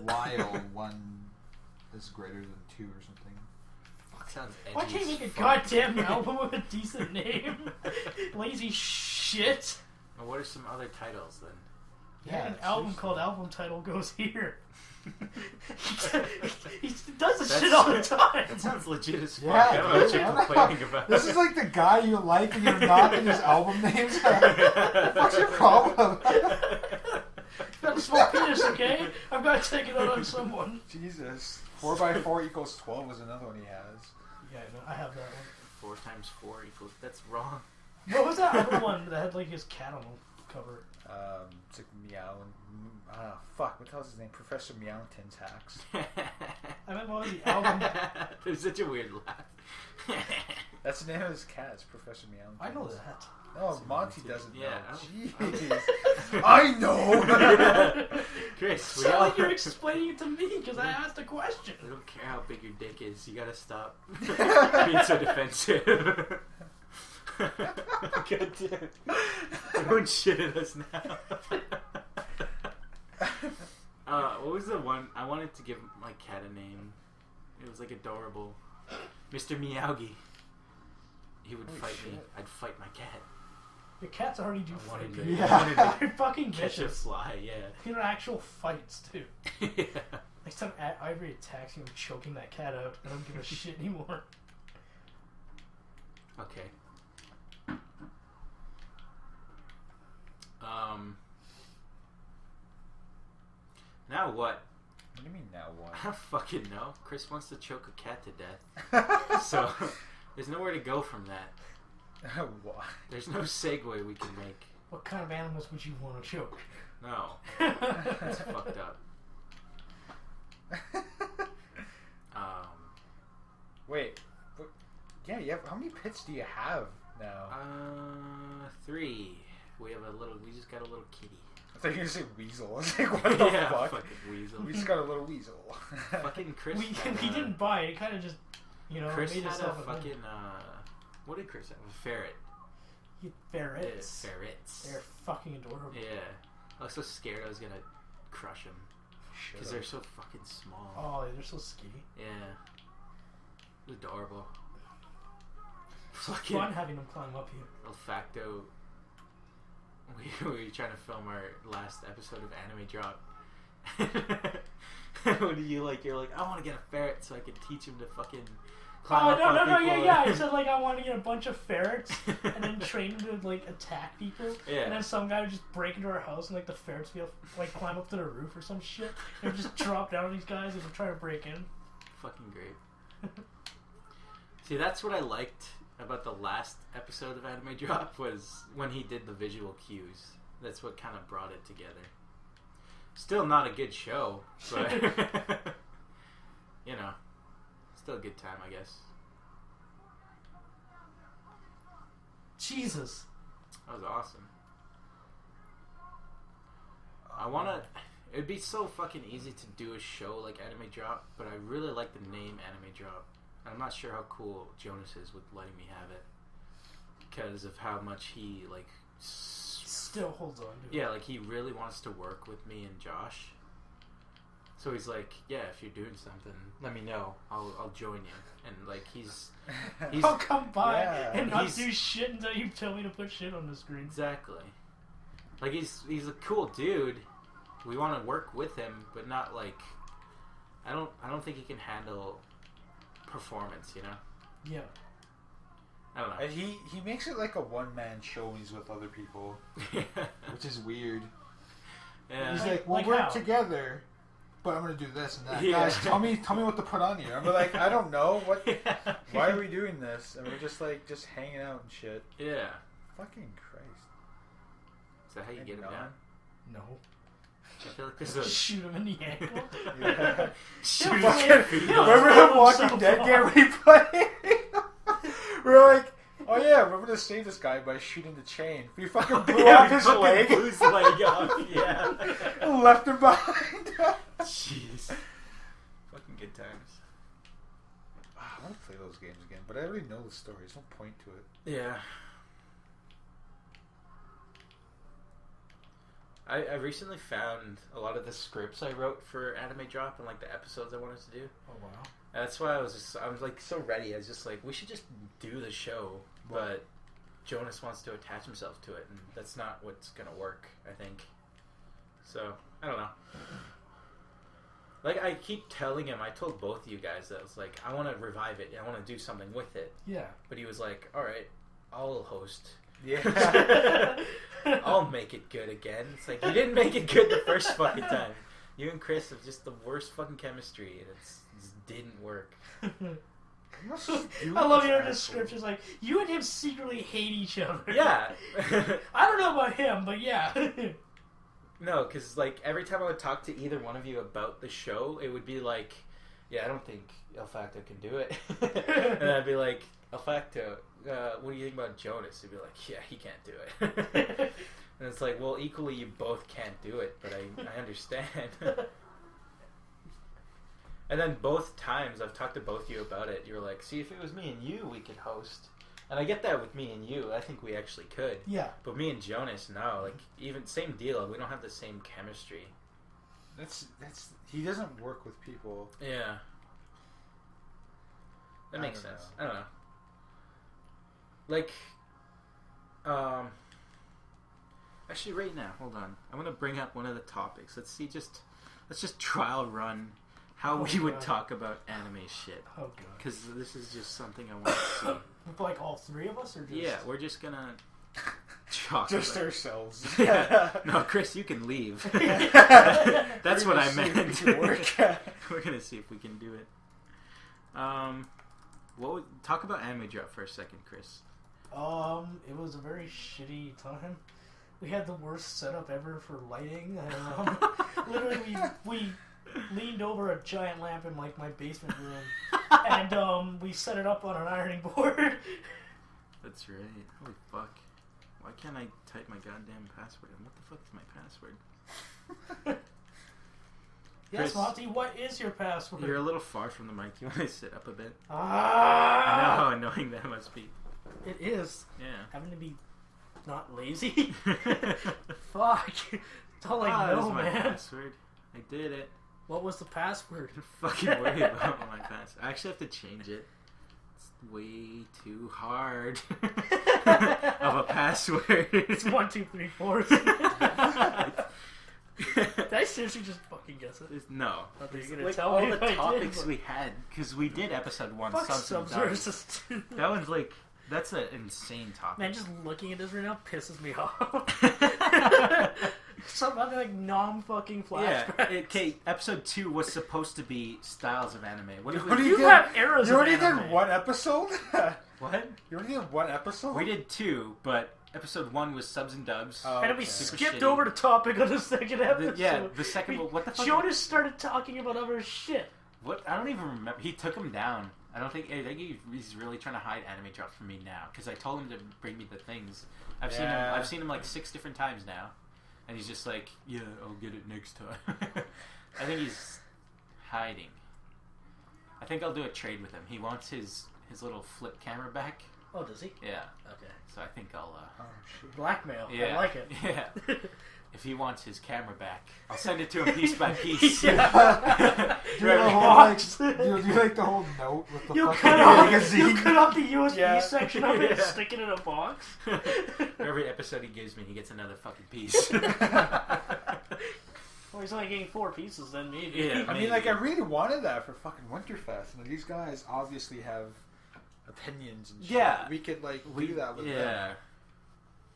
while one is greater than two or something. Fuck, sounds edgy. Why can't you as make a fuck. goddamn album with a decent name? Lazy shit. Well, what are some other titles then? Yeah, an it's album just- called Album Title Goes Here. he does this That's- shit all the time. That sounds legit as fuck. Yeah, I don't know what dude, you're I don't know. complaining about. This is like the guy you like and you're not in his album names. What's your problem? Got a small penis, okay? I've got to take it out on someone. Jesus. 4x4 equals 12 is another one he has. Yeah, no, I have that 4 times 4 equals. That's wrong. one. What was that other one that had like his cat on the cover? It's like Meow. Fuck, what the hell's his name? Professor Meowton's Hacks. I meant what was the album? There's such a weird laugh. That's the name of his cat, it's Professor Meowton. I know that. Oh, Monty doesn't Yeah, know. I Jeez. I know! Chris, we Sound all. like you're explaining it to me because I asked a question. I don't care how big your dick is. You gotta stop being so defensive. God damn. Don't shit at us now. What was the one? I wanted to give my cat a name. It was like adorable. Mr. Miyagi. He would Holy fight me. shit. I'd fight my cat. Your cats already do I wanted fight. to, Yeah. I wanted to They're fucking catch a vicious. fly, yeah. You know, actual fights too. Yeah. Next time Ivory attacks you, I'm choking that cat out. I don't give a shit anymore. Okay. Now what? What do you mean now what? I don't fucking know. Chris wants to choke a cat to death. So, there's nowhere to go from that. What? There's no segue we can make. What kind of animals would you want to choke? No. That's fucked up. Wait. Yeah, you have, how many pets do you have now? 3. We just got a little kitty. I thought you were going to say weasel. I was like, what the Yeah, fuck? fucking weasel. We just got a little weasel. Fucking Chris. He didn't buy it. He kind of just, Chris made had himself a thing. fucking. What did Chris have? A ferret. Ferrets. Yeah, ferrets. They're fucking adorable. Yeah. I was so scared I was gonna crush them because they're so fucking small. Oh, they're so skinny. Yeah. It was adorable. It's Fucking fun having them climb up you. Olfacto. We were trying to film our last episode of Anime Drop. What do you like? You're like, I want to get a ferret so I can teach him to fucking climb up on No, people. yeah. I said like I want to get a bunch of ferrets and then train them to like attack people. Yeah. And then some guy would just break into our house and like the ferrets would like climb up to the roof or some shit and just drop down on these guys and try to break in. Fucking great. See, that's what I liked about the last episode of Anime Drop was when he did the visual cues. That's what kind of brought it together. Still not a good show, but you know, still a good time, I guess. Jesus. That was awesome. I wanna. It'd be so fucking easy to do a show like Anime Drop, but I really like the name Anime Drop. I'm not sure how cool Jonas is with letting me have it because of how much he like Still holds on to it. yeah, like he really wants to work with me and Josh. So he's like, yeah, if you're doing something, let me know. I'll join you. And like he's I'll come by Yeah. and not He's- do shit until you tell me to put shit on the screen. exactly like he's a cool dude. We want to work with him, but not like I don't think he can handle performance, you know? Yeah. I don't know. And he makes it like a one-man show when he's with other people, which is weird. Yeah. He's Like- like, "We'll like work how? together, but I'm gonna do this and that." Yeah. Guys, tell me what to put on you. I'm like, I don't know what. Yeah. Why are we doing this? And we're just hanging out and shit. Yeah. Fucking Christ. Is that how you get him No. down? No. I feel like there's a Shoot him in the ankle. Yeah. shoot He'll his fucking- feet he'll off. Remember throw the Walking himself Dead off. game we played? We were like, oh yeah, we're gonna save this guy by shooting the chain. We fucking blew Yeah, off we his fucking leg blew his leg off. Yeah. and left him behind. Jeez. Fucking good times. I want to play those games again, but I already know the story. There's no point to it. Yeah. I recently found a lot of the scripts I wrote for Anime Drop and like the episodes I wanted to do. Oh wow. That's why I was like so ready. I was just like, we should just do the show, but Jonas wants to attach himself to it, and that's not what's gonna work, I think. So I don't know. Like I keep telling him, I told both of you guys that I was like, I want to revive it. I want to do something with it. Yeah. But he was like, all right, I'll host. Yeah. I'll make it good again. It's like, you didn't make it good the first fucking time. You and Chris have just the worst fucking chemistry, and it just didn't work. I love your descriptions. Like you and him secretly hate each other. Yeah. I don't know about him, but yeah. No, because like every time I would talk to either one of you about the show, it would be like, yeah, I don't think El Facto can do it. And I'd be like, El Facto, what do you think about Jonas? He'd be like, yeah, he can't do it. And it's like, well, equally you both can't do it, but I understand. And then both times I've talked to both of you about it, you're like, see, if it was me and you, we could host. And I get that with me and you. I think we actually could. Yeah. But me and Jonas, no. Like, even same deal. We don't have the same chemistry. That's he doesn't work with people. Yeah. That makes sense. I don't know. Like, Actually, right now, hold on. I'm gonna bring up one of the topics. Let's just trial run how we would talk about anime shit. Oh god. Because this is just something I want to see. With like all three of us, or just... Yeah, we're just gonna talk Just about ourselves. Yeah. No, Chris, you can leave. That's what I meant. We're gonna see if we can do it. Talk about Anime Drop for a second, Chris. It was a very shitty time. We had the worst setup ever for lighting. Literally, we leaned over a giant lamp in like my basement room, and we set it up on an ironing board. That's right. Holy fuck! Why can't I type my goddamn password? And what the fuck is my password? Yes, Chris, Monty, what is your password? You're a little far from the mic. You want to sit up a bit? Ah! I know how annoying that must be. It is. Yeah. Having to be not lazy. Fuck. It's all I know, This is my man. password. I did it. What was the password? Don't fucking worry about my password. I actually have to change it. It's way too hard of a password. It's 1, 2, 3, 4. Did I seriously just fucking guess it? No. I thought you were gonna Like tell all me the if I did, topics but- we had, because we did episode 1. Fuck Subs and Sub-Zero's Dogs. just... That one's like, that's an insane topic. Man, just looking at this right now pisses me off. Some other like non-fucking flashbacks. Yeah, okay, episode 2 was supposed to be styles of anime. What did What do we You did- have eras You of already anime. did one episode? What? You already did one episode? We did 2, but episode 1 was Subs and Dubs. Oh, And then we okay. skipped shitty. over the topic on the second episode. The second one, what the fuck? Jonas started talking about other shit. What? I don't even remember. He took him down. I think he's really trying to hide Anime Drops from me now, because I told him to bring me the things. I've seen him like 6 different times now, and he's just like, yeah, I'll get it next time. I think he's hiding. I think I'll do a trade with him. He wants his little flip camera back. Oh, does he? Yeah. Okay. So I think I'll. Oh, shit. Blackmail. Yeah. I like it. Yeah. If he wants his camera back, I'll send it to him piece by piece. Do the whole, like, you do like the whole note with the You fucking cut off magazine. the USB Yeah. section of it and Yeah. stick it in a box. For every episode he gives me, he gets another fucking piece. Well, he's only getting 4 pieces then, maybe. Yeah. I mean, like, I really wanted that for fucking Winterfest. And these guys obviously have opinions and shit. Yeah. We could, like, do that with them. Yeah.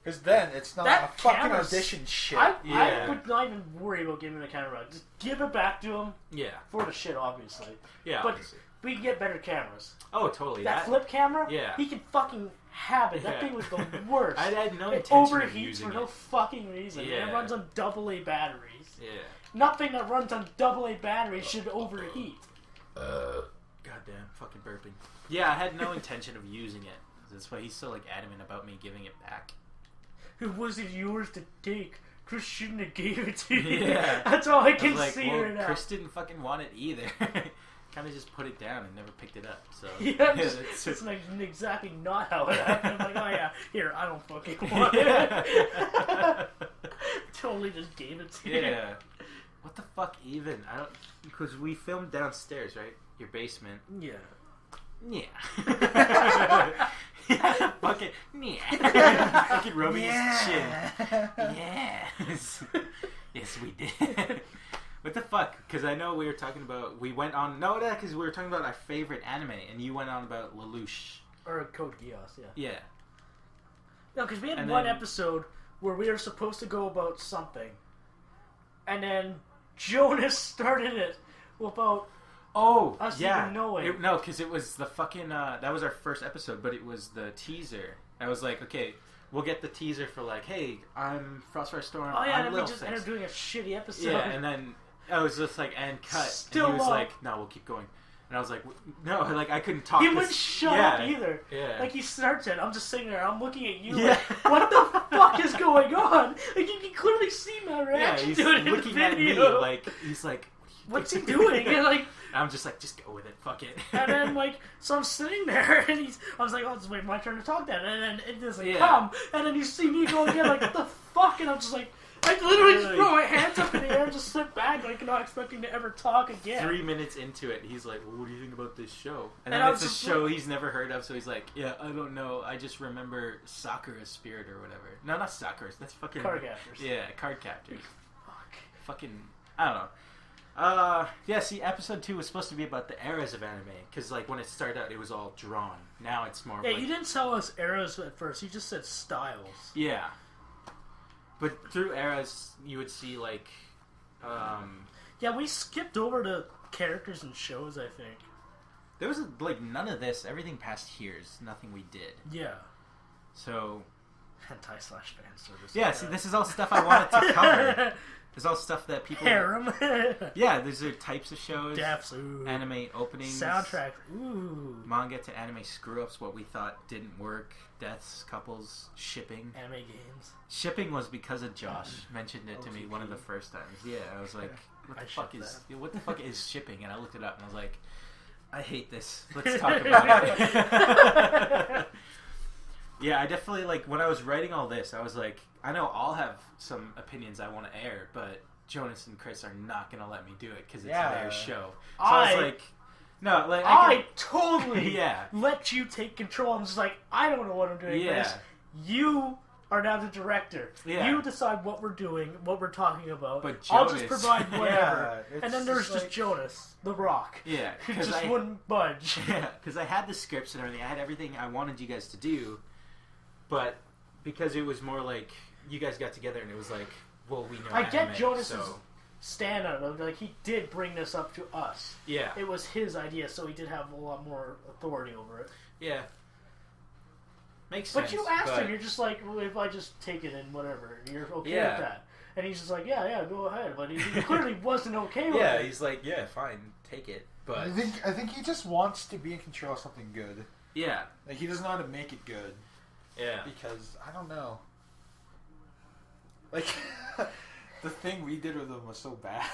Because then it's not That a fucking camera's- audition shit. I Yeah. would not even worry about giving him a camera. Just give it back to him Yeah. for the shit, obviously. Yeah. But obviously. we can get better cameras. Oh, totally. That flip camera, Yeah. he can fucking have it. That Yeah. thing was the worst. I had no It intention of overheats using for no it. fucking reason. And Yeah. it runs on AA batteries. Yeah. Nothing that runs on AA batteries should overheat. Goddamn, fucking burping. Yeah, I had no intention of using it. That's why he's so like adamant about me giving it back. It wasn't yours to take. Chris shouldn't have gave it to you. Yeah. That's all I I can was like, see well, right now. Chris didn't fucking want it either. Kind of just put it down and never picked it up. So Yeah, that's it's like exactly not how it happened. I'm like, oh yeah, here, I don't fucking want Yeah. it. Totally just gave it to you. Yeah. What the fuck even? I don't... Because we filmed downstairs, right? Your basement. Yeah. Yeah. Fucking... Yeah. Fucking rubbing his chin. Yes. Yes, we did. What the fuck? Because I know we were talking about... We went on... No, because we were talking about our favorite anime, and you went on about Lelouch. Or Code Geass, yeah. Yeah. No, because we had And one then- episode where we were supposed to go about something. And then Jonas started it without... Oh, Us yeah. even knowing. No, because it was the fucking... that was our first episode, but it was the teaser. I was like, okay, we'll get the teaser for like, hey, I'm Frostfire Storm. Oh yeah, I'm and then we Little just Fix. ended up doing a shitty episode. Yeah, and then I was just like, and cut. Still and he was low. like, no, we'll keep going. And I was like, no, like I couldn't talk. He 'cause- wouldn't shut yeah, up either. Yeah. Like he starts it, I'm just sitting there, I'm looking at you Yeah. like, what the fuck is going on? Like you can clearly see my yeah, reaction he's to it in the looking at me video. like, he's like, What's he doing? And like, I'm just like, just go with it, fuck it. and then like, so I'm sitting there, and I was like, oh, just wait my turn to talk then, and then it just like Yeah. come, and then you see me go again, like, what the fuck? And I'm just like, I literally just throw my hands up in the air and just sit back, like not expecting to ever talk again. 3 minutes into it, he's like, well, what do you think about this show? And And then I it's a was just show he's never heard of, so he's like, yeah, I don't know. I just remember Sakura Spirit or whatever. No, not Sakura. That's fucking... Card captors. Yeah, card captors. Fuck. Fucking... I don't know. Yeah, see, episode 2 was supposed to be about the eras of anime, because, like, when it started out, it was all drawn. Now it's more Yeah, like... you didn't tell us eras at first. You just said styles. Yeah. But through eras, you would see, like... Yeah, we skipped over to characters and shows, I think. There was, like, none of this. Everything past here is nothing we did. Yeah. So... Hentai/fan service. Yeah, see, this is all stuff I wanted to cover. There's all stuff that people... Harem. Yeah, these are types of shows. Deaths. Ooh. Anime openings. Soundtrack. Ooh. Manga to anime screw-ups, what we thought didn't work. Deaths, couples, shipping. Anime games. Shipping was because of Josh mentioned it to me one of the first times. Yeah, I was like, what the fuck is shipping? And I looked it up and I was like, I hate this. Let's talk about it. Yeah, I definitely, like, when I was writing all this, I was like, I know I'll have some opinions I want to air, but Jonas and Chris are not going to let me do it because it's their show. So I was like, no, like... I totally yeah. let you take control. I'm just like, I don't know what I'm doing, Chris. You are now the director. Yeah. You decide what we're doing, what we're talking about. But I'll just Jonas- provide whatever. Yeah, and then there's just Jonas, the Rock. Yeah, Who because just wouldn't budge. Yeah, because I had the scripts and everything. I had everything I wanted you guys to do, but because it was more like you guys got together and it was like, well, we know I anime, get Jonas's so... stand on it. Like, he did bring this up to us. Yeah. It was his idea, so he did have a lot more authority over it. Yeah. Makes sense. But you asked him, you're just like, well, if I just take it and whatever, you're okay with that. And he's just like, yeah, go ahead. But he clearly wasn't okay with it. Yeah, he's like, yeah, fine, take it. But I think he just wants to be in control of something good. yeah. Like, he doesn't know how to make it good. Yeah. Because, I don't know. Like, the thing we did with him was so bad.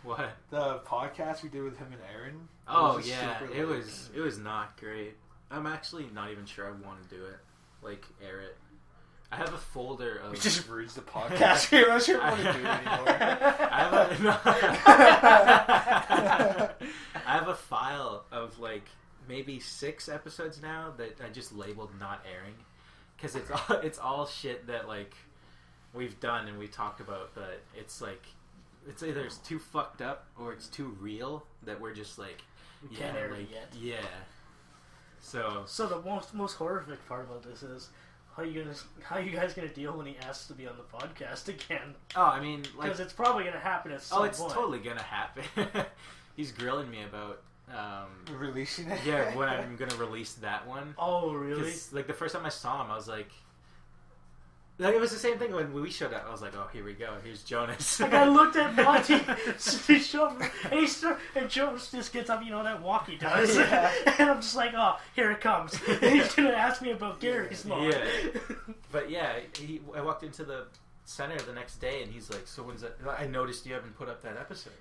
What? The podcast we did with him and Aaron. Oh, was yeah. super, It was not great. I'm actually not even sure I want to do it. Like, air it. I have a folder of... We just ruins the podcast. We're not sure what to do anymore. I have a file of, like, maybe 6 episodes now that I just labeled not airing. Because it's all shit that, like, we've done and we talked about, but it's, like... It's either it's too fucked up or it's too real that we're just, like... We can't air it yet. Yeah. So the most horrific part about this is how you guys gonna deal when he asks to be on the podcast again? Oh, I mean, like, because it's probably gonna happen at some point. it's totally gonna happen. He's grilling me about releasing it. Yeah, when I'm gonna release that one. Oh, really? Like the first time I saw him, I was like it was the same thing when we showed up. I was like, oh, here we go. Here's Jonas. Like, I looked at Monty, he showed me, and Jonas just gets up, you know, that walk he does. Yeah. And I'm just like, oh, here it comes. And he's going to ask me about Gary's mom. Yeah. But yeah, I walked into the center the next day and he's like, so when's that? I noticed you haven't put up that episode.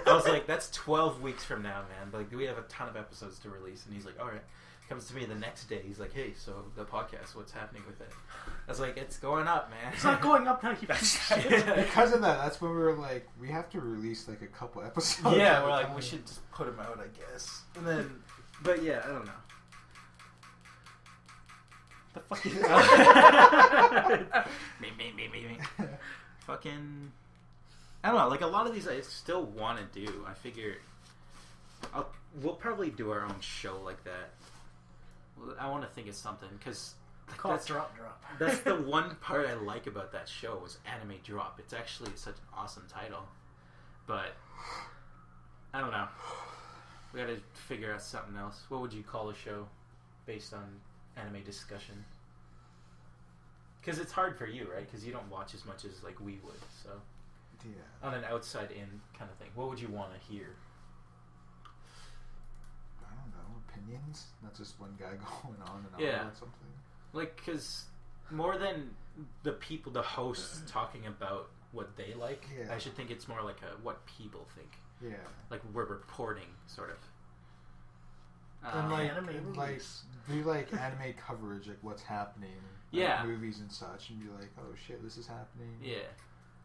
I was like, that's 12 weeks from now, man. Like, we have a ton of episodes to release. And he's like, all right. Comes to me the next day. He's like, hey, so the podcast, what's happening with it? I was like, it's going up, man. It's not going up now, you bastard. Because of that, that's when we were like, we have to release like a couple episodes. Yeah, we're like, we should just put them out, I guess. And then, but yeah, I don't know. The fuck is me. Fucking, I don't know, like a lot of these I still want to do. I figure we'll probably do our own show like that. I want to think of something, because Call Drop. That's the one part I like about that show was Anime Drop. It's actually such an awesome title. But, I don't know. We gotta figure out something else. What would you call a show based on anime discussion? Because it's hard for you, right? Because you don't watch as much as like we would. So, yeah, on an outside-in kind of thing. What would you want to hear? Opinions, not just one guy going on and on about something. Like, because more than the people, the hosts talking about what they like, I should think it's more like what people think. Yeah, like we're reporting, sort of. And do like anime coverage, like what's happening, like movies and such, and be like, oh shit, this is happening. Yeah,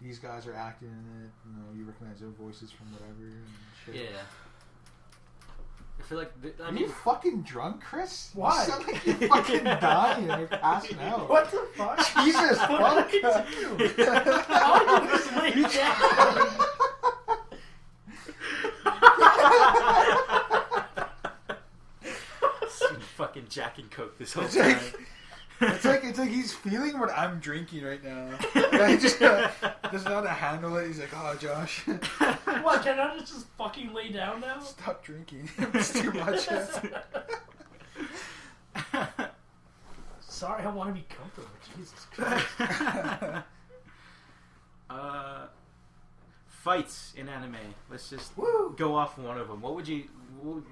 these guys are acting in it. You know, you recognize their voices from whatever and shit. Yeah. I feel like Are you fucking drunk, Chris? Why? You sound like you're fucking dying. You're passing out. What the fuck? Jesus fuck! How did this lay down? Fucking Jack and Coke this whole It's time. like he's feeling what I'm drinking right now. And he just doesn't know how to handle it. He's like, "Oh, Josh, What? Can I just fucking lay down now? stop drinking. It's too much." Sorry, I want to be comfortable. Jesus Christ. Fights in anime. Let's just Woo! go off one of them. What would you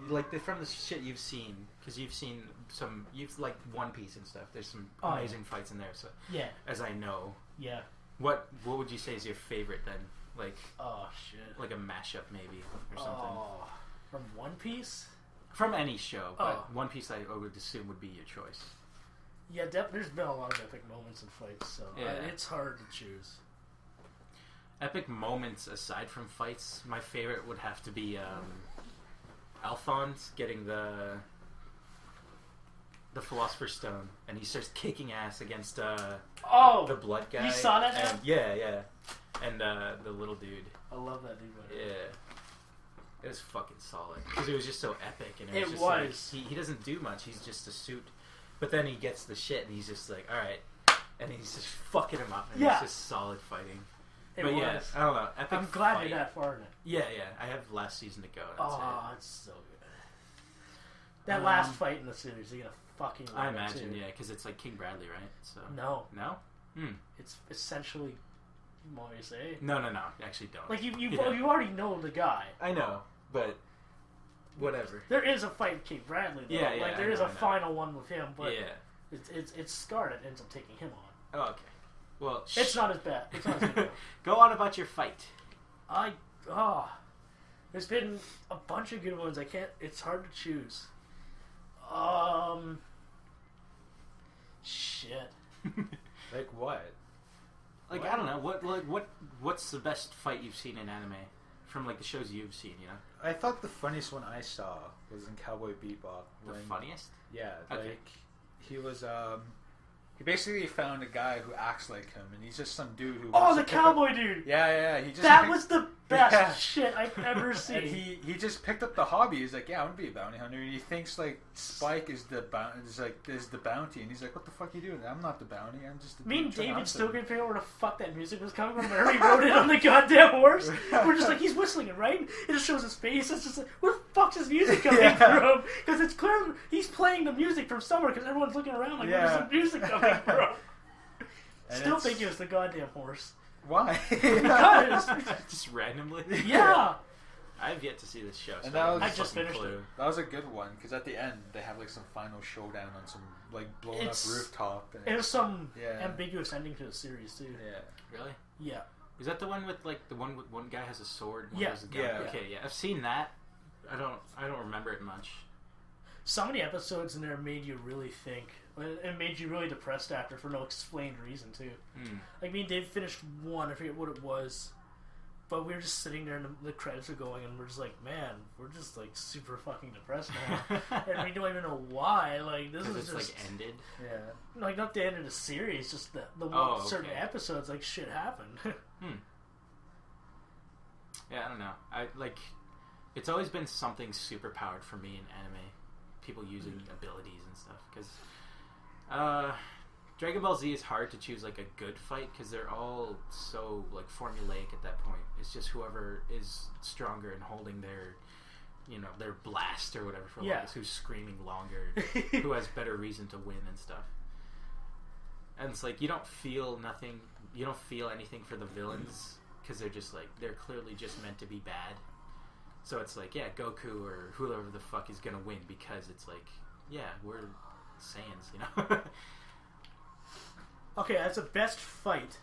like from the shit you've seen? Because you've seen some. You've like One Piece and stuff. There's some amazing fights in there. So Yeah. as I know, Yeah. what would you say is your favorite then? Like Oh shit. like a mashup maybe or something Oh, from One Piece. from any show. But Oh. One Piece I would assume would be your choice. Yeah, there's been a lot of epic moments in fights, so Yeah. it's hard to choose. Epic moments aside from fights, my favorite would have to be Alphonse getting the Philosopher's Stone, and he starts kicking ass against Oh, the blood guy. you saw that now? And, yeah, and the little dude. I love that dude. Yeah, it was fucking solid because it was just so epic, and It was just was. like, he doesn't do much. He's just a suit, but then he gets the shit, and he's just like, all right, and he's just fucking him up, and Yeah. it's just solid fighting. It But was. yeah, I don't know. Epic I'm glad fight. you're that far in it. Yeah, I have last season to go. That's Oh, it's so good. That last fight in the series, you're gonna fucking it. I love it, imagine, too. yeah, because it's like King Bradley, right? So No, no, it's essentially. You want me to say? no, actually don't. Like you Yeah. already know the guy. I know, but whatever. There is a fight with King Bradley, though. Yeah, like I there is know, a I know. final one with him, but Yeah. it's Scar that ends up taking him on. Oh, okay. Well, It's not as bad. It's not as good. Go on about your fight. There's been a bunch of good ones. It's hard to choose. Shit. Like what? Like I don't know what's the best fight you've seen in anime from like the shows you've seen. You know, I thought the funniest one I saw was in Cowboy Bebop. the funniest. Yeah, Okay. like he was he basically found a guy who acts like him, and he's just some dude who. Oh, wants the to pick up- cowboy dude. Yeah. He just That picked- was the best Yeah. shit I've ever And seen. he just picked up the hobby. He's like, yeah, I want to be a bounty hunter. And he thinks like Spike is the bounty, and he's like, what the fuck are you doing? I'm not the bounty. I'm just. Me and trying to David hunt still them." couldn't figure out where the fuck that music was coming from. Where he rode it on the goddamn horse. We're just like, he's whistling it, right? It just shows his face. It's just like, where the fuck's his music coming Yeah. from? Because it's clear he's playing the music from somewhere. Because everyone's looking around like, Yeah. where's the music coming from? And Still it's- think it was the goddamn horse. Why? Because Just randomly. yeah, I've yet to see this show. So And that was- have I just fucking finished clue. it. That was a good one because at the end they have like some final showdown on some like blown up It's- rooftop. And it was some Yeah. ambiguous ending to the series too. yeah. Really? Yeah. Is that the one with like the one with one guy has a sword? And one Yeah. has a gun? Yeah. Okay, yeah. I've seen that. I don't remember it much. So many episodes in there made you really think. It made you really depressed after for no explained reason too. Like me and Dave finished one, I forget what it was, but we were just sitting there and the credits are going and we're just like, man, we're just like super fucking depressed now. And we don't even know why. Like this is Because it's just like ended. Yeah. like not the end of the series, just the Oh, okay. certain episodes like shit happened. Yeah, I don't know. I like. It's always been something super powered for me in anime. People using abilities and stuff. Because Dragon Ball Z is hard to choose like a good fight because they're all so like formulaic at that point. It's just whoever is stronger and holding their, their blast or whatever for longest, who's screaming longer, who has better reason to win and stuff. And it's like you don't feel nothing. You don't feel anything for the villains because they're clearly just meant to be bad. So it's like, yeah, Goku or whoever the fuck is gonna win because it's like, yeah, we're Saiyans, Okay, as a best fight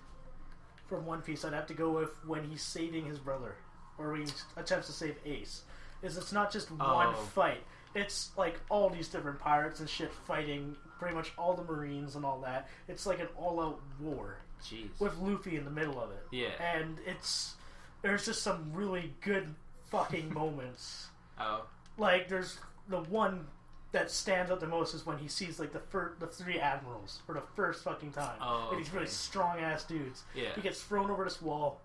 from One Piece, I'd have to go with when he's saving his brother, or when he attempts to save Ace. It's not just one fight. It's like all these different pirates and shit fighting pretty much all the Marines and all that. It's like an all-out war. Jeez. with Luffy in the middle of it. Yeah. And there's just some really good fucking moments. Oh. Like, there's the one that stands out the most is when he sees like the 3 admirals for the first fucking time. Oh, And these really strong ass dudes. Yeah. He gets thrown over this wall,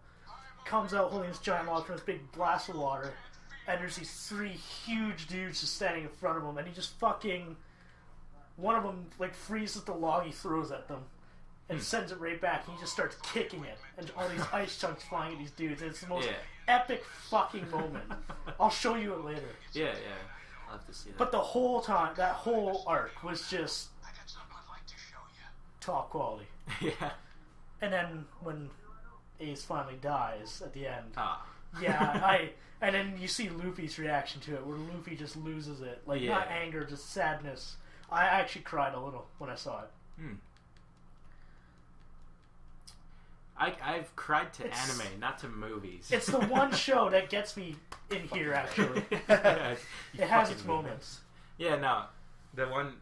comes out holding this giant log from this big blast of water, and there's these 3 huge dudes just standing in front of him, and he just fucking, one of them like freezes the log he throws at them and sends it right back, and he just starts kicking it, and all these ice chunks flying at these dudes, and it's the most epic fucking moment. I'll show you it later. Yeah. I'll have to see that. But the whole time, that whole arc was just top quality. Yeah. And then when Ace finally dies at the end, Ah. and then you see Luffy's reaction to it, where Luffy just loses it, like not anger, just sadness. I actually cried a little when I saw it. I've cried to anime, not to movies. It's the one show that gets me in here. Actually, it has its moments. Yeah, no, the one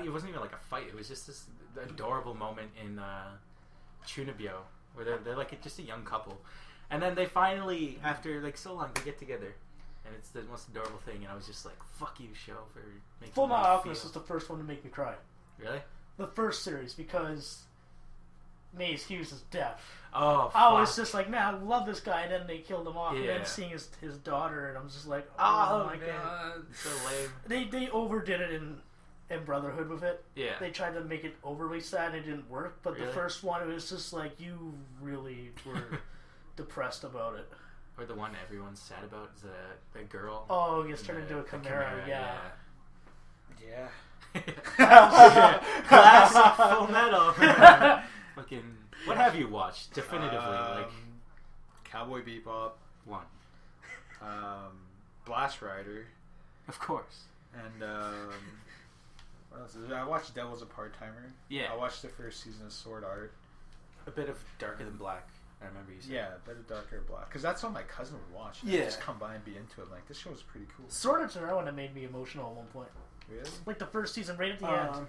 it wasn't even like a fight. It was just this adorable moment in Tuna Bo where they're like just a young couple, and then they finally, after like so long, they get together, and it's the most adorable thing. And I was just like, "Fuck you, show for making." Full Metal me Alchemist feel. was the first one to make me cry. Really? The first series, because Maze Hughes is deaf. Oh, I was just like, man, I love this guy, and then they killed him off. Yeah. And then seeing his daughter, and I'm just like, oh my man, god, so lame. They overdid it in Brotherhood with it. Yeah. They tried to make it overly sad, and it didn't work. But Really? the first one, it was just like, you really were depressed about it. Or the one everyone's sad about is the girl. Oh, he gets turned into a the chimera. Yeah. Classic Full Metal. Fucking. What have you watched definitively? Like Cowboy Bebop, one, Blast Rider, of course. and what else? I watched Devil's a Part-Timer. Yeah. I watched the first season of Sword Art. A bit of Darker Than Black. I remember you saying. Yeah, a bit of Darker Black, because that's what my cousin would watch. And Yeah. I'd just come by and be into it. I'm like, this show is pretty cool. Sword Art's another one that made me emotional at one point. Really? Like the first season, right at the end,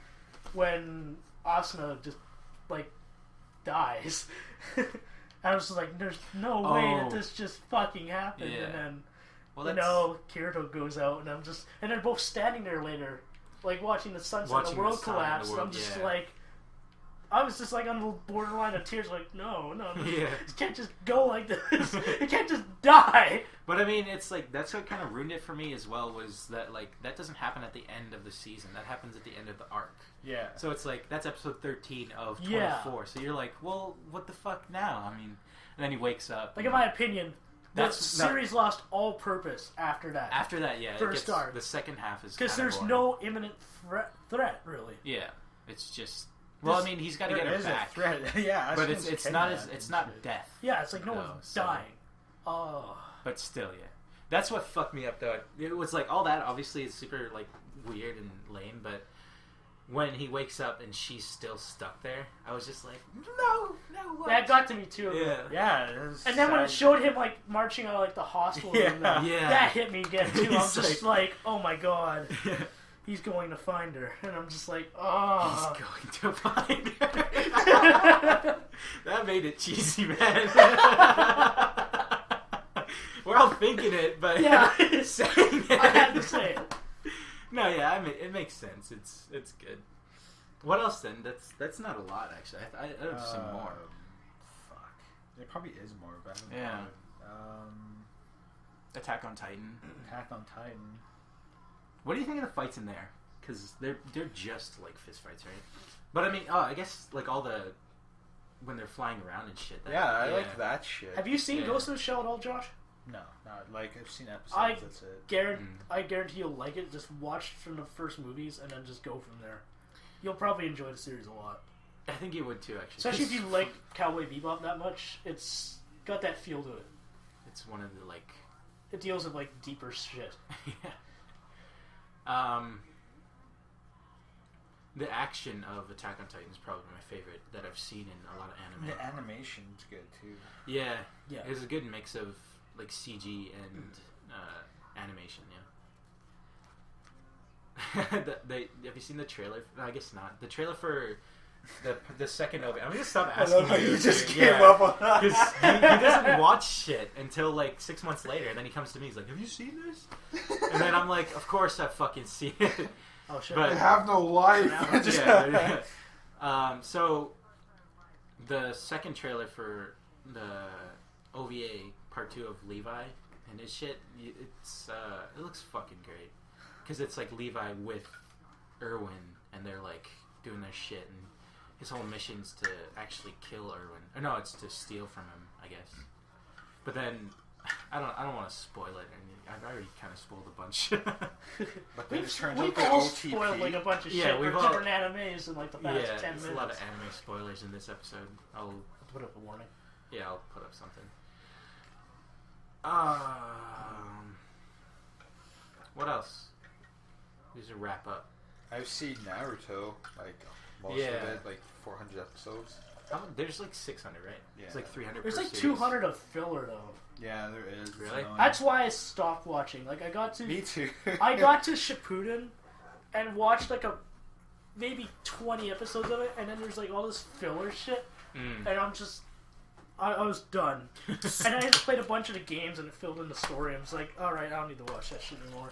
when Asuna just like dies. I was just like, there's no way that this just fucking happened. Yeah. And then, Well, Kirito goes out, and and they're both standing there later, like watching the sunset, Watching and the world the sun, collapse. the And I'm world, just yeah. like, I was just like on the borderline of tears, like, no, Yeah. it can't just go like this. It can't just die. But I mean, it's like that's what kind of ruined it for me as well. Was that like that doesn't happen at the end of the season? That happens at the end of the arc. Yeah. So it's like that's episode 13 of 24. So you're like, well, what the fuck now? I mean, and then he wakes up. Like in my opinion, the That's series lost all purpose after that. After that, yeah, First arc. the second half is Because kinda there's boring. no imminent threat, really. Yeah, it's just. Well, I mean, he's got to get her is back, a threat. Yeah, but it's not death. Yeah, it's like no No, one's so- dying. Oh. But still, yeah, that's what fucked me up though. It was like all that obviously is super like weird and lame, but when he wakes up and she's still stuck there, I was just like, no, what? That got to me too. Yeah. Yeah. It was And then when it sad. showed him like marching out of like the hospital room, Yeah. that hit me again too. I'm He's just like, oh my god, he's going to find her, and I'm just like, oh. He's going to find her. That made it cheesy, man. We're all thinking it, but Yeah. saying it. I had to say it. No, yeah, I mean, it makes sense. It's good. What else then? That's not a lot actually. I have some more. Fuck. There probably is more, but I don't Yeah. know. Attack on Titan. Attack on Titan. What do you think of the fights in there? Because they're just like fist fights, right? But I mean, I guess like all the when they're flying around and shit. Yeah, I like that shit. Have you seen Yeah. Ghost in the Shell at all, Josh? No, not like I've seen episodes. I That's it. I guarantee you'll like it. Just watch from the first movies and then just go from there. You'll probably enjoy the series a lot. I think you would too, actually. Especially if you like Cowboy Bebop that much. It's got that feel to it. It's one of the like. It deals with like deeper shit. Yeah. The action of Attack on Titan is probably my favorite that I've seen in a lot of anime. The animation's good too. Yeah, Yeah. It's a good mix of like CG and animation. Yeah. Have you seen the trailer? I guess not. The trailer for the second OVA. I'm gonna stop I asking love how you just dude. gave up on that. Because he doesn't watch shit until like 6 months later, and then he comes to me. He's like, "Have you seen this?" And then I'm like, "Of course I've fucking seen it." Oh shit! But- I have no life. So the second trailer for the OVA part 2 of Levi and his shit, it looks fucking great because it's like Levi with Irwin, and they're like doing their shit, and his whole mission's to actually kill Irwin. Or no, it's to steal from him, I guess. But then I don't want to spoil it. I mean, I've already kind of spoiled a bunch. But then it turns We've out the all OTP. spoiled like a bunch of Yeah, shit we've for all- different animes in like the past 10 minutes. There's a lot of anime spoilers in this episode. I'll Put up a warning. I'll put up something. What else? These are wrap up. I've seen Naruto, like most Yeah. of it, like 400 episodes. There's like 600, right? Yeah. It's like 300. There's per like series. 200 of filler though. Yeah, there is. It's Really? annoying. That's why I stopped watching. Like I got to Me too. I got to Shippuden and watched like maybe 20 episodes of it, and then there's like all this filler shit, Mm. and I'm just I was done. And I just played a bunch of the games and it filled in the story. I was like, all right, I don't need to watch that shit anymore.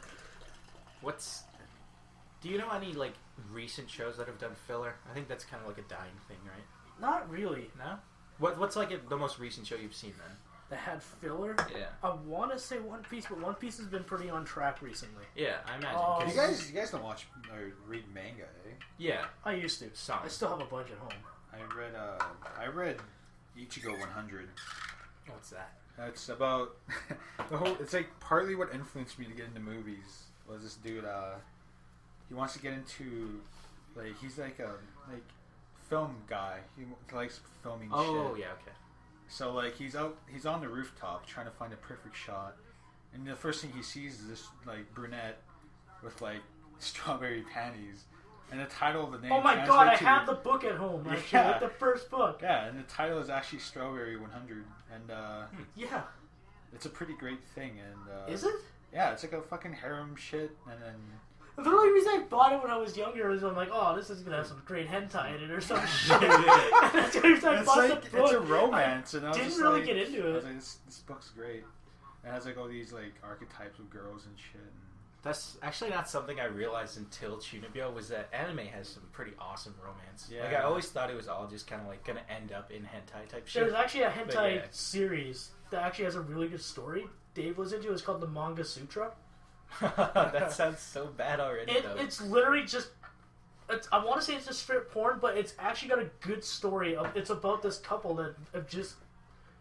Do you know any like recent shows that have done filler? I think that's kind of like a dying thing, right? Not really. No. What's like the most recent show you've seen then? That had filler. Yeah. I want to say One Piece, but One Piece has been pretty on track recently. Yeah, I imagine. Oh. 'cause- You guys don't watch or read manga, eh? Yeah. I used to. Some. I still have a bunch at home. I read Ichigo 100. What's that? That's about the whole. It's like partly what influenced me to get into movies was this dude. He wants to get into he's like a film guy. He likes filming. Oh shit. yeah, okay. So like he's on the rooftop trying to find a perfect shot, and the first thing he sees is this like brunette with like strawberry panties, and the title of the name. Oh my god, I translates to- have the book at home, actually, Yeah. like the first book. Yeah, and the title is actually Strawberry 100, and Yeah. it's a pretty great thing. And Is it? Yeah, it's like a fucking harem shit, and then The only reason I bought it when I was younger was I'm like, oh, this is gonna have some great hentai in it or some shit. And that's the reason I it's bought like the book. it's a romance, and I was Didn't just really like, get into I was it. like, this book's great. It has like all these like archetypes of girls and shit. And That's actually not something I realized until Tuna Bo was that anime has some pretty awesome romance. Yeah. Like I always thought it was all just kind of like gonna end up in hentai type shit. There's actually a hentai yeah. series that actually has a really good story. Dave was into. It's called the Manga Sutra. That sounds so bad already. though. It's literally just. I want to say it's just straight porn, but it's actually got a good story. It's about this couple that have just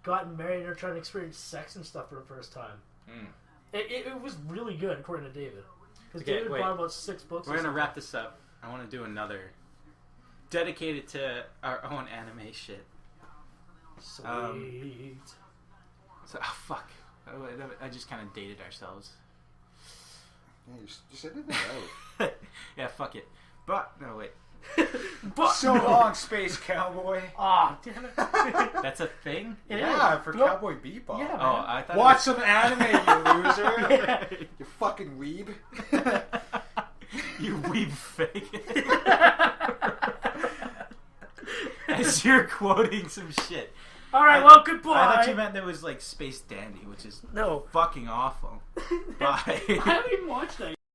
gotten married and are trying to experience sex and stuff for the first time. Mm. It was really good, according to David. Because Okay, David wait. bought about 6 books. We're or gonna something. wrap this up. I want to do another dedicated to our own anime shit. Sweet. So fuck, I just kind of dated ourselves. yeah, just edit it out. Yeah, fuck it. But no wait, But So long, Space Cowboy. Ah, damn it. that's a thing. It Yeah, is. for Look- Cowboy Bebop. Yeah, Oh, man. I thought. Watch some anime, you loser. Yeah. You fucking weeb. You weeb fake. As you're quoting some shit. Alright, well, goodbye. I thought you meant there was like Space Dandy, which is No. fucking awful. Bye. I haven't even watched that yet.